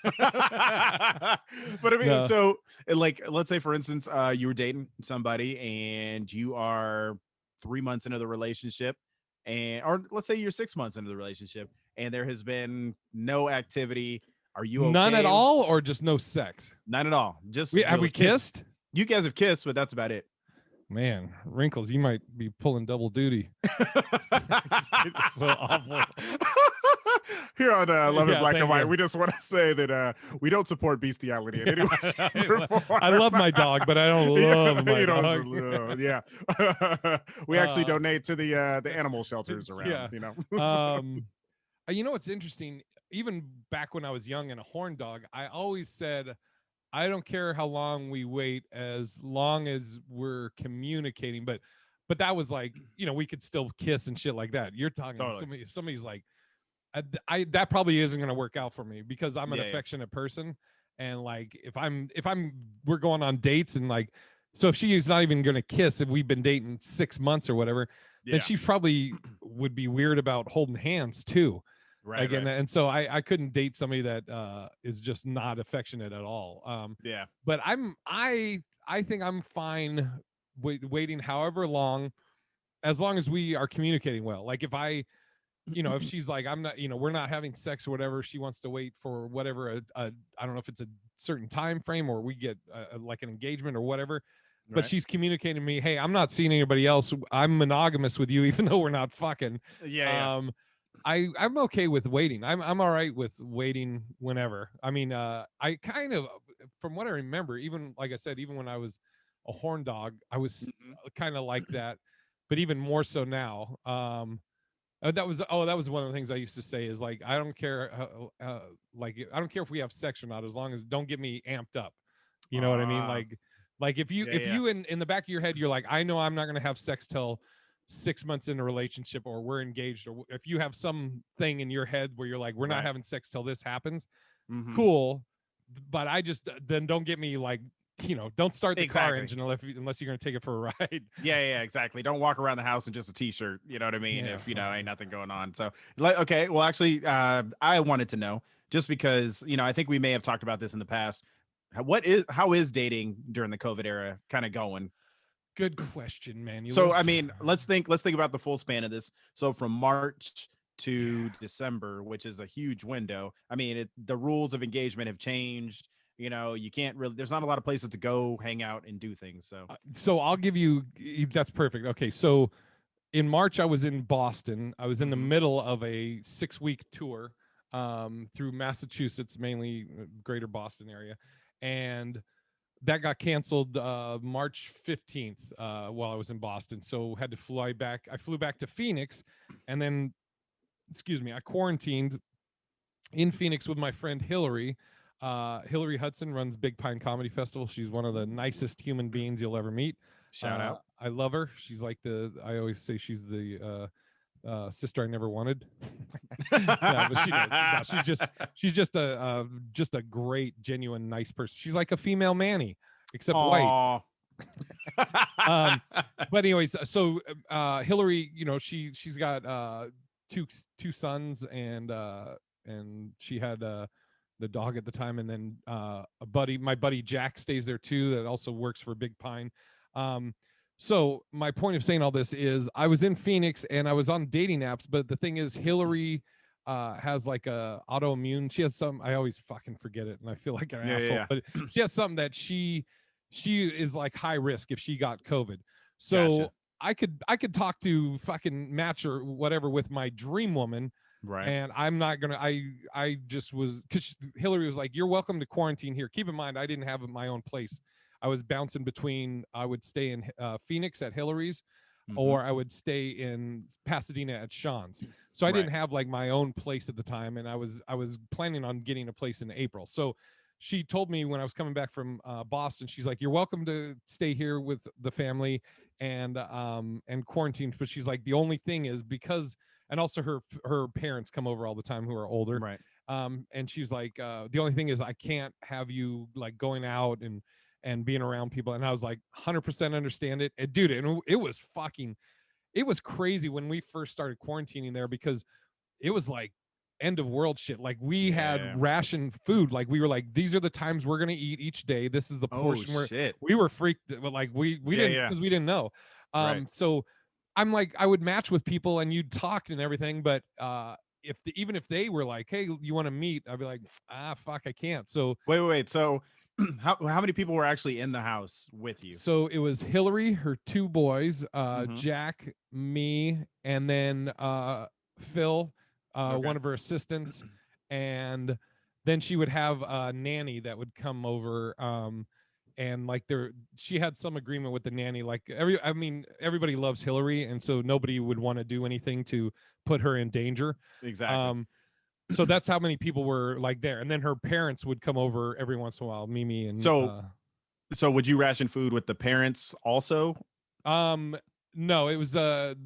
but I mean, No. so like let's say for instance, you were dating somebody and you are 3 months into the relationship, and or let's say you're 6 months into the relationship and there has been no activity. Are you None at okay? all, or just no sex? None at all. Just Have we kiss. kissed? You guys have kissed, but that's about it. Man, wrinkles, you might be pulling double duty. It's so awful. Here on Love It Yeah, Black and thank White, you. we just want to say that we don't support bestiality in any way. shape, or form. I love my dog, but I don't love my dog. Yeah. We actually donate to the animal shelters around, Yeah. You know what's interesting? Even back when I was young and a horn dog, I always said, I don't care how long we wait as long as we're communicating. But that was like, we could still kiss and shit like that. You're talking Totally. if somebody's like, I that probably isn't going to work out for me because I'm an Yeah, yeah. affectionate person. And like, if we're going on dates and like, So if she is not even going to kiss, if we've been dating 6 months or whatever, then she probably would be weird about holding hands too. Right. And so I couldn't date somebody that is just not affectionate at all. But I think I'm fine waiting however long, as long as we are communicating well. Like if if she's like, I'm not, we're not having sex or whatever, she wants to wait for whatever, I don't know if it's a certain time frame or we get like an engagement or whatever, but she's communicating to me, hey, I'm not seeing anybody else. I'm monogamous with you, even though we're not fucking. I'm okay with waiting. I'm all right with waiting whenever. I mean, I kind of, from what I remember, even like I said, even when I was a horn dog, I was kind of like that, but even more so now. That was one of the things I used to say is like, I don't care, like I don't care if we have sex or not, as long as don't get me amped up. You know what I mean? Like if you in the back of your head you're like, I know I'm not going to have sex till 6 months in a relationship or we're engaged, or if you have something in your head where you're like, we're not having sex till this happens, cool. But I just, then don't get me like, don't start the car engine unless you're going to take it for a ride. Yeah, exactly. Don't walk around the house in just a t-shirt, you know what I mean? If ain't nothing going on. So okay, well actually I wanted to know, just because I think we may have talked about this in the past, how is dating during the COVID era kind of going? Good question, man. So I mean, let's think about the full span of this. So from March to December, which is a huge window. I mean, the rules of engagement have changed. You can't really, there's not a lot of places to go hang out and do things. So I'll give you, that's perfect. Okay. So in March, I was in Boston. I was in the middle of a 6-week tour through Massachusetts, mainly greater Boston area. And that got canceled March 15th while I was in Boston. So had to fly back. I flew back to Phoenix, and then, I quarantined in Phoenix with my friend Hillary. Hillary Hudson runs Big Pine Comedy Festival. She's one of the nicest human beings you'll ever meet. Shout out. I love her. She's like I always say she's the sister I never wanted. But she knows. No, she's just a great, genuine, nice person. She's like a female Manny, except white. But anyways, so Hillary, she's got two sons, and she had the dog at the time, and then my buddy Jack stays there too, that also works for Big Pine. So my point of saying all this is I was in Phoenix and I was on dating apps, but the thing is Hillary has like a autoimmune. She has some, I always fucking forget it and I feel like an asshole, but she has something that she is like high risk if she got COVID. So I could talk to fucking Match or whatever with my dream woman. Right. And I'm not gonna. I just was, because Hillary was like, "You're welcome to quarantine here." Keep in mind, I didn't have my own place. I was bouncing between. I would stay in Phoenix at Hillary's, or I would stay in Pasadena at Sean's. So I didn't have like my own place at the time, and I was planning on getting a place in April. So she told me when I was coming back from Boston, she's like, "You're welcome to stay here with the family and quarantine." But she's like, the only thing is, because, and also her parents come over all the time who are older. Right. And she's like, the only thing is I can't have you like going out and being around people. And I was like, 100% understand it. And dude, it was crazy when we first started quarantining there, because it was like end of world shit. Like we had ration food. Like we were like, these are the times we're going to eat each day. This is the portion we were freaked. But like we didn't, because we didn't know. So I'm like, I would match with people and you'd talk and everything. But even if they were like, hey, you want to meet? I'd be like, fuck, I can't. So wait. So how many people were actually in the house with you? So it was Hillary, her two boys, Jack, me, and then Phil, one of her assistants, and then she would have a nanny that would come over. And like she had some agreement with the nanny. Like everybody loves Hillary, and so nobody would want to do anything to put her in danger. Exactly. So that's how many people were like there. And then her parents would come over every once in a while, Mimi and so would you ration food with the parents also? No, it was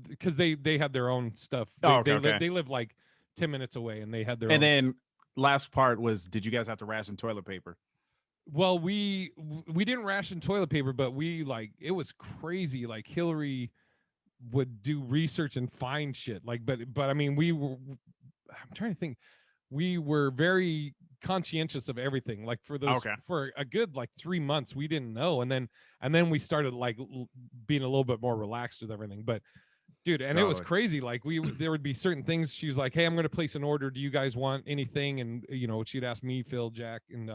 because they had their own stuff. They live like 10 minutes away, and they had their own. And then last part was, did you guys have to ration toilet paper? well, we didn't ration toilet paper, but we like it was crazy. Like Hillary would do research and find shit. Like, but I mean, we were. I'm trying to think. We were very conscientious of everything. Like Okay. for a good like 3 months, we didn't know, and then we started like being a little bit more relaxed with everything. But dude, and it was Totally. crazy. Like there would be certain things. She was like, "Hey, I'm going to place an order. Do you guys want anything?" And she'd ask me, Phil, Jack, and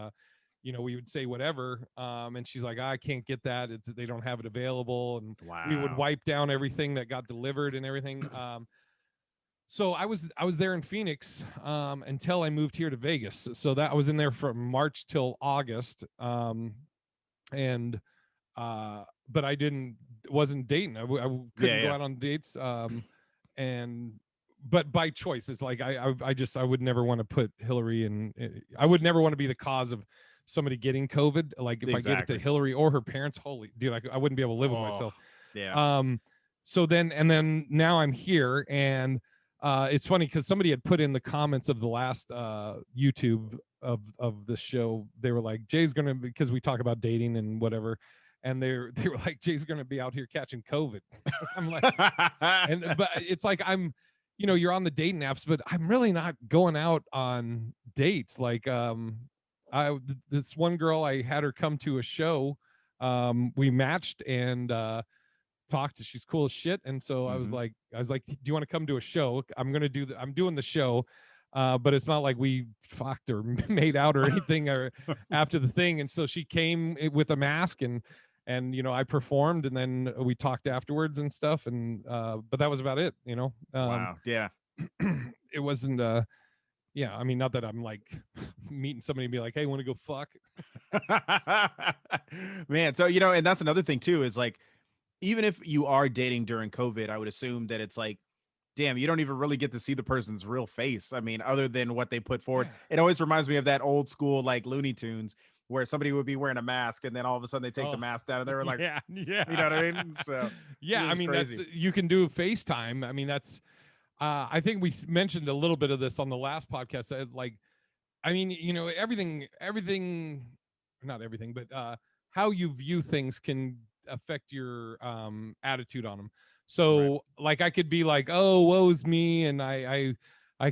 we would say whatever. And she's like, I can't get that. They don't have it available. And we would Wow. wipe down everything that got delivered and everything. So I was there in Phoenix until I moved here to Vegas. So that I was in there from March till August. And but I wasn't dating. I couldn't go out on dates. And but by choice, it's like I would never want to put Hillary in. I would never want to be the cause of somebody getting COVID. Like if I gave it to Hillary or her parents, holy dude, I wouldn't be able to live with myself. Yeah. So then now I'm here, and it's funny because somebody had put in the comments of the last YouTube of the show. They were like, Jay's gonna, because we talk about dating and whatever, and they were like, Jay's gonna be out here catching COVID. I'm like, but it's like you're on the dating apps, but I'm really not going out on dates. Like this one girl, I had her come to a show. We matched and talked. She's cool as shit. And so I was like, do you want to come to a show? I'm doing the show. But it's not like we fucked or made out or anything or after the thing. And so she came with a mask and I performed, and then we talked afterwards and stuff. And but that was about it. Wow. Yeah. It wasn't yeah, I mean, not that I'm like meeting somebody and be like, hey, want to go fuck? Man, so and that's another thing too, is like, even if you are dating during COVID, I would assume that it's like, damn, you don't even really get to see the person's real face. I mean, other than what they put forward. It always reminds me of that old school like Looney Tunes where somebody would be wearing a mask and then all of a sudden they take the mask down and they were like, yeah. you know what I mean? So yeah, I mean, crazy. You can do FaceTime. I mean, that's I think we mentioned a little bit of this on the last podcast. Like, I mean, everything, not everything, but how you view things can affect your attitude on them. So like I could be like, oh, woe's me, and I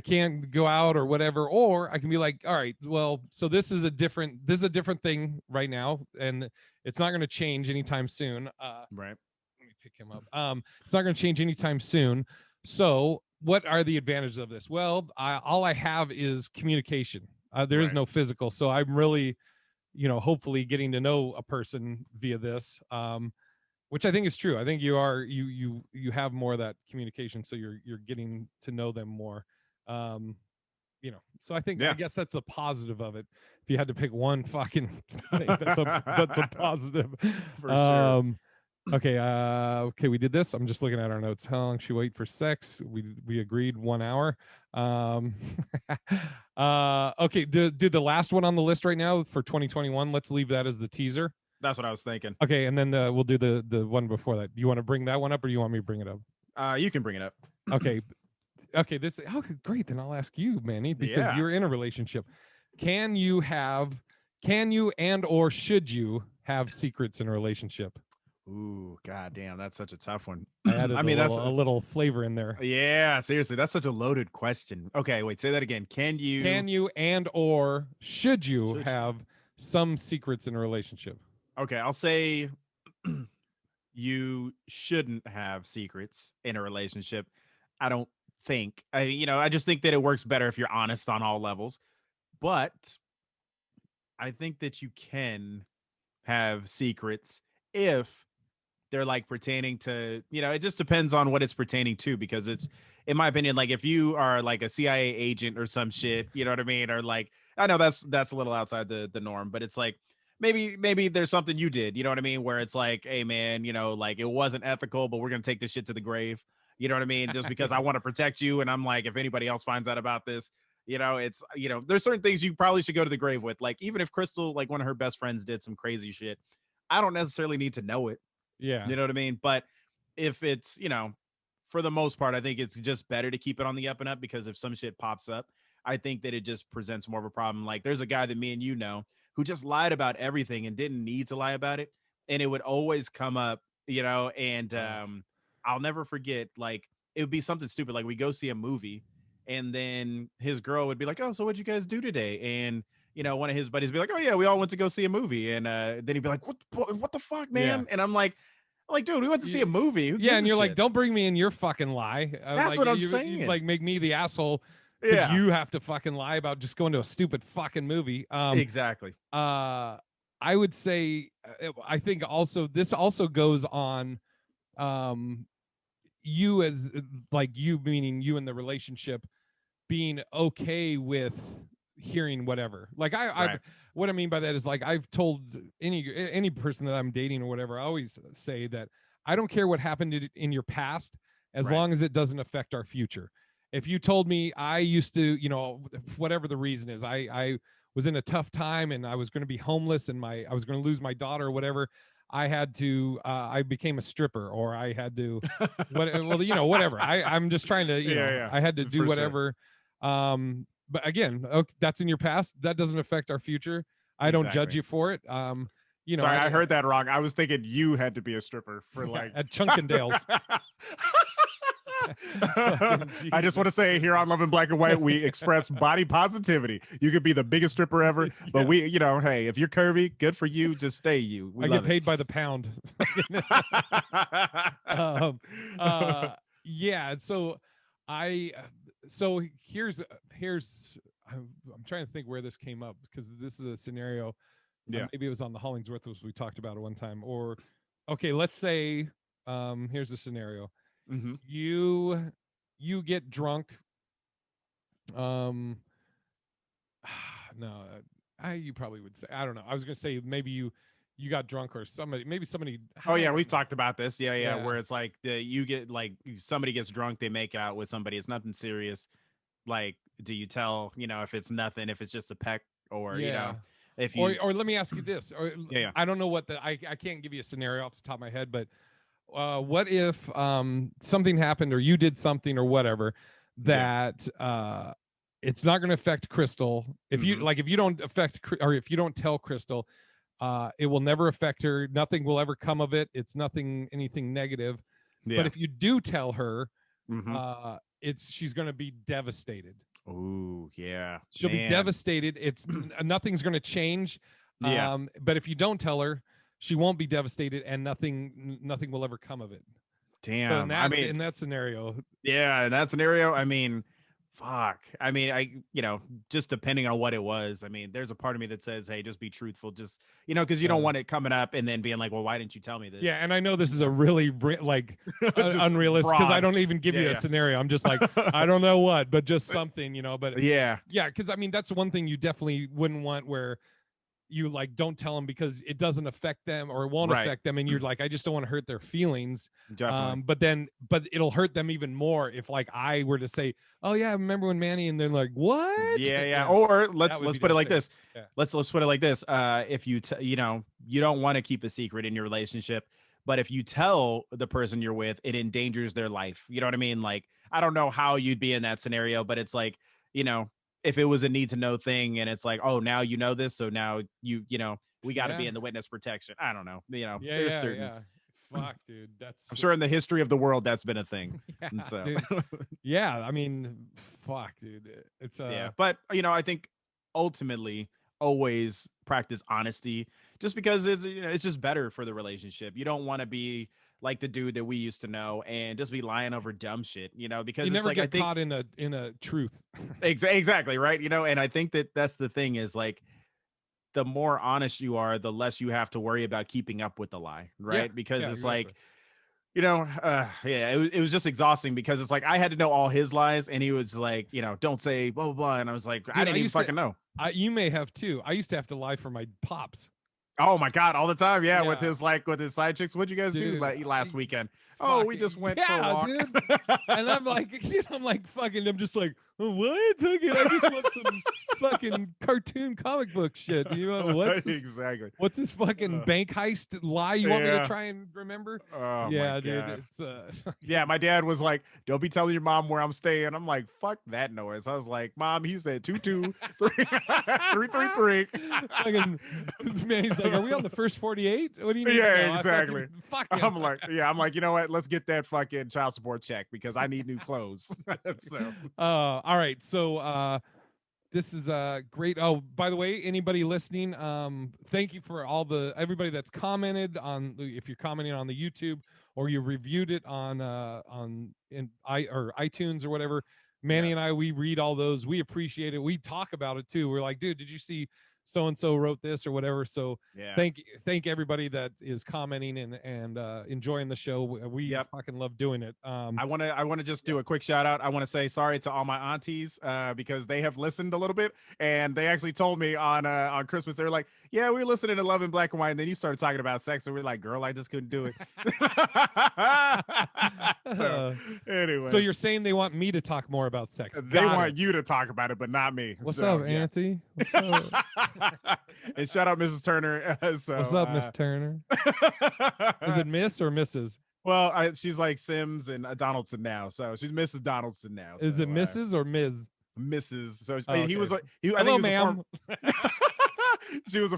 can't go out or whatever, or I can be like, all right, well, so this is a different thing right now, and it's not going to change anytime soon. Right. Let me pick him up. It's not going to change anytime soon. So what are the advantages of this? Well, all I have is communication. There is no physical, so I'm really hopefully getting to know a person via this, which I think is true. I think you have more of that communication, so you're getting to know them more. So I think I guess that's the positive of it. If you had to pick one fucking thing, that's a positive. For sure. Okay, we did this. I'm just looking at our notes. How long should we wait for sex? We agreed 1 hour. Okay, do the last one on the list right now for 2021. Let's leave that as the teaser. That's what I was thinking. Okay, and then we'll do the one before that. You want to bring that one up, or you want me to bring it up? You can bring it up. Okay. This great. Then I'll ask you, Manny, because you're in a relationship. Can you and or should you have secrets in a relationship? Ooh, goddamn, that's such a tough one. I added that's a little flavor in there. Yeah, seriously, that's such a loaded question. Okay, wait, say that again. Can you and or should you have some secrets in a relationship? Okay, I'll say you shouldn't have secrets in a relationship. I don't think. I just think that it works better if you're honest on all levels. But I think that you can have secrets if they're like pertaining to, it just depends on what it's pertaining to, because it's, in my opinion, like if you are like a CIA agent or some shit, you know what I mean? Or like, I know that's a little outside the norm, but it's like, maybe there's something you did, you know what I mean? Where it's like, hey man, like it wasn't ethical, but we're going to take this shit to the grave. You know what I mean? Just because I want to protect you. And I'm like, if anybody else finds out about this, it's, there's certain things you probably should go to the grave with. Like, even if Crystal, like one of her best friends did some crazy shit, I don't necessarily need to know it. Yeah. You know what I mean? But if it's, for the most part, I think it's just better to keep it on the up and up, because if some shit pops up, I think that it just presents more of a problem. Like there's a guy that me and who just lied about everything and didn't need to lie about it, and it would always come up, and I'll never forget, like, it would be something stupid, like we go see a movie, and then his girl would be like, "Oh, so what'd you guys do today?" And one of his buddies would be like, "Oh yeah, we all went to go see a movie," and then he'd be like, "What the fuck, man?" Yeah. And I'm like, dude, we went to see a movie. Who Yeah, gives and a you're like, shit? don't bring me in your fucking lie. That's Like what I'm you saying. like make me the asshole because Yeah, you have to fucking lie about just going to a stupid fucking movie. exactly. I would say, I think also this also goes on, um, you as like you meaning you in the relationship being okay with hearing whatever. Like I've Right. what I mean by that is like I've told any person that I'm dating or whatever, I always say that I don't care what happened in your past as Right. long as it doesn't affect our future. If you told me I used to, whatever the reason is, I was in a tough time and I was going to be homeless and I was going to lose my daughter or whatever, I had to I became a stripper or I had to whatever. I'm just trying to, Yeah, I had to do for sure. whatever. But again, okay, that's in your past. That doesn't affect our future. I don't judge Exactly. you for it. Sorry, I heard that wrong. I was thinking you had to be a stripper for like at Chunkendales. I just want to say here on Love and Black and White, we express body positivity. You could be the biggest stripper ever, but we, hey, if you're curvy, good for you. Just stay you. I get paid by the pound. Yeah. So here's I'm trying to think where this came up because this is a scenario. Yeah. Maybe it was on the Hollingsworth as we talked about at one time, or okay, let's say here's the scenario. Mm-hmm. You get drunk. No, you probably would say, I don't know. I was gonna say maybe you got drunk or maybe somebody. Oh yeah, we've talked about this. Yeah. Yeah. Where it's like you get like somebody gets drunk, they make out with somebody. It's nothing serious. Like, do you tell, if it's nothing, if it's just a peck, or Yeah. if you or let me ask you this, or Yeah. I don't know what I can't give you a scenario off the top of my head, but what if something happened or you did something or whatever that it's not going to affect Crystal if you if you don't affect or if you don't tell Crystal, it will never affect her, nothing will ever come of it, it's anything negative. But if you do tell her, she's going to be devastated. Oh yeah, she'll be devastated. It's nothing's going to change. But if you don't tell her, she won't be devastated and nothing will ever come of it. Damn. So in that scenario. Yeah, in that scenario, I mean, fuck. I mean, just depending on what it was. I mean, there's a part of me that says, hey, just be truthful. Just, because you don't want it coming up and then being like, well, why didn't you tell me this? Yeah, and I know this is a really like unrealistic because I don't even give you a scenario. I'm just like, I don't know what, but just something, but yeah, because I mean, that's one thing you definitely wouldn't want where you like don't tell them because it doesn't affect them or it won't affect them, and you're like, I just don't want to hurt their feelings. Definitely. But it'll hurt them even more if like I were to say, oh yeah, I remember when Manny, and they're like, what? Yeah. Or let's put it like this. Yeah. Let's put it like this. If you you don't want to keep a secret in your relationship, but if you tell the person you're with, it endangers their life. You know what I mean? Like, I don't know how you'd be in that scenario, but it's like, if it was a need to know thing and it's like, oh, now you know this, so now we got to be in the witness protection. I don't know. Yeah. Fuck, dude. I'm sure in the history of the world that's been a thing. And so dude. Yeah, I mean, fuck, dude. It's but I think ultimately always practice honesty just because it's just better for the relationship. You don't want to be like the dude that we used to know and just be lying over dumb shit, because you never like, get caught in a truth. Exactly. Right. And I think that's the thing is like, the more honest you are, the less you have to worry about keeping up with the lie. Right. Because it's exactly. like, it was just exhausting because it's like, I had to know all his lies and he was like, don't say blah, blah, blah. And I was like, dude, I didn't even fucking know. You may have too. I used to have to lie for my pops. Oh my God, all the time. Yeah, with his side chicks. What'd you guys do last weekend? Oh, we just went for a walk. Dude. And I'm like, I'm just like, what? I just want some fucking cartoon comic book shit. You know what's this, exactly? What's this fucking bank heist lie you want me to try and remember? Oh yeah, my dude. God. It's yeah. My dad was like, "Don't be telling your mom where I'm staying." I'm like, "Fuck that noise." I was like, "Mom, he said 22333." Fucking man, he's like, "Are we on the first 48? What do you need?" Yeah, exactly. I'm like, you know what? Let's get that fucking child support check because I need new clothes. So, all right. So, this is great. Oh, by the way, anybody listening, thank you for everybody that's commented on. If you're commenting on the YouTube or you reviewed it on iTunes or whatever, Manny and I, we read all those. We appreciate it. We talk about it too. We're like, dude, did you see so and so wrote this or whatever? So thank everybody that is commenting and enjoying the show. We fucking love doing it. I want to just do a quick shout out. I want to say sorry to all my aunties because they have listened a little bit and they actually told me on Christmas, they were like, "Yeah, we were listening to Love in Black and White, and then you started talking about sex," and we're like, "Girl, I just couldn't do it." So anyway, so you're saying they want me to talk more about sex? They want you to talk about it, but not me. What's up, Auntie? What's up? And shout out Mrs. Turner. What's up, Miss Turner? Is it Miss or Mrs.? Well, she's like Sims and Donaldson now, so she's Mrs. Donaldson now. Is it Mrs. or Ms.? Mrs. So okay. he was like, hello, ma'am. She was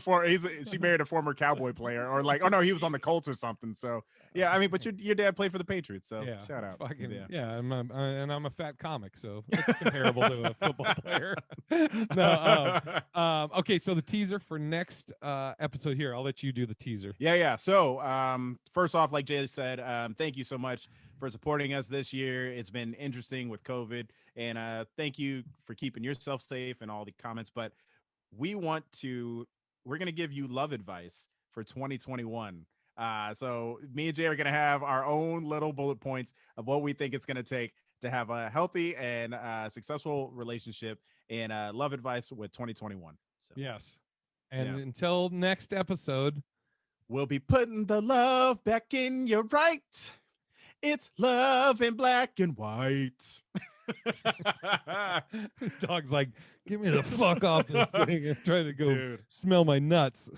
she married a former Cowboy player, or like, oh no, he was on the Colts or something. So yeah, I mean, but your dad played for the Patriots, so shout out. I'm a fat comic, so it's comparable to a football player. No, okay, so the teaser for next episode here. I'll let you do the teaser. Yeah. So first off, like Jay said, thank you so much for supporting us this year. It's been interesting with COVID, and thank you for keeping yourself safe and all the comments. But we're going to give you love advice for 2021. So me and Jay are going to have our own little bullet points of what we think it's going to take to have a healthy and successful relationship, and love advice with 2021. So, yes. And until next episode, we'll be putting the love back in your right. It's Love in Black and White. This dog's like, get me the fuck off this thing. I'm trying to go smell my nuts.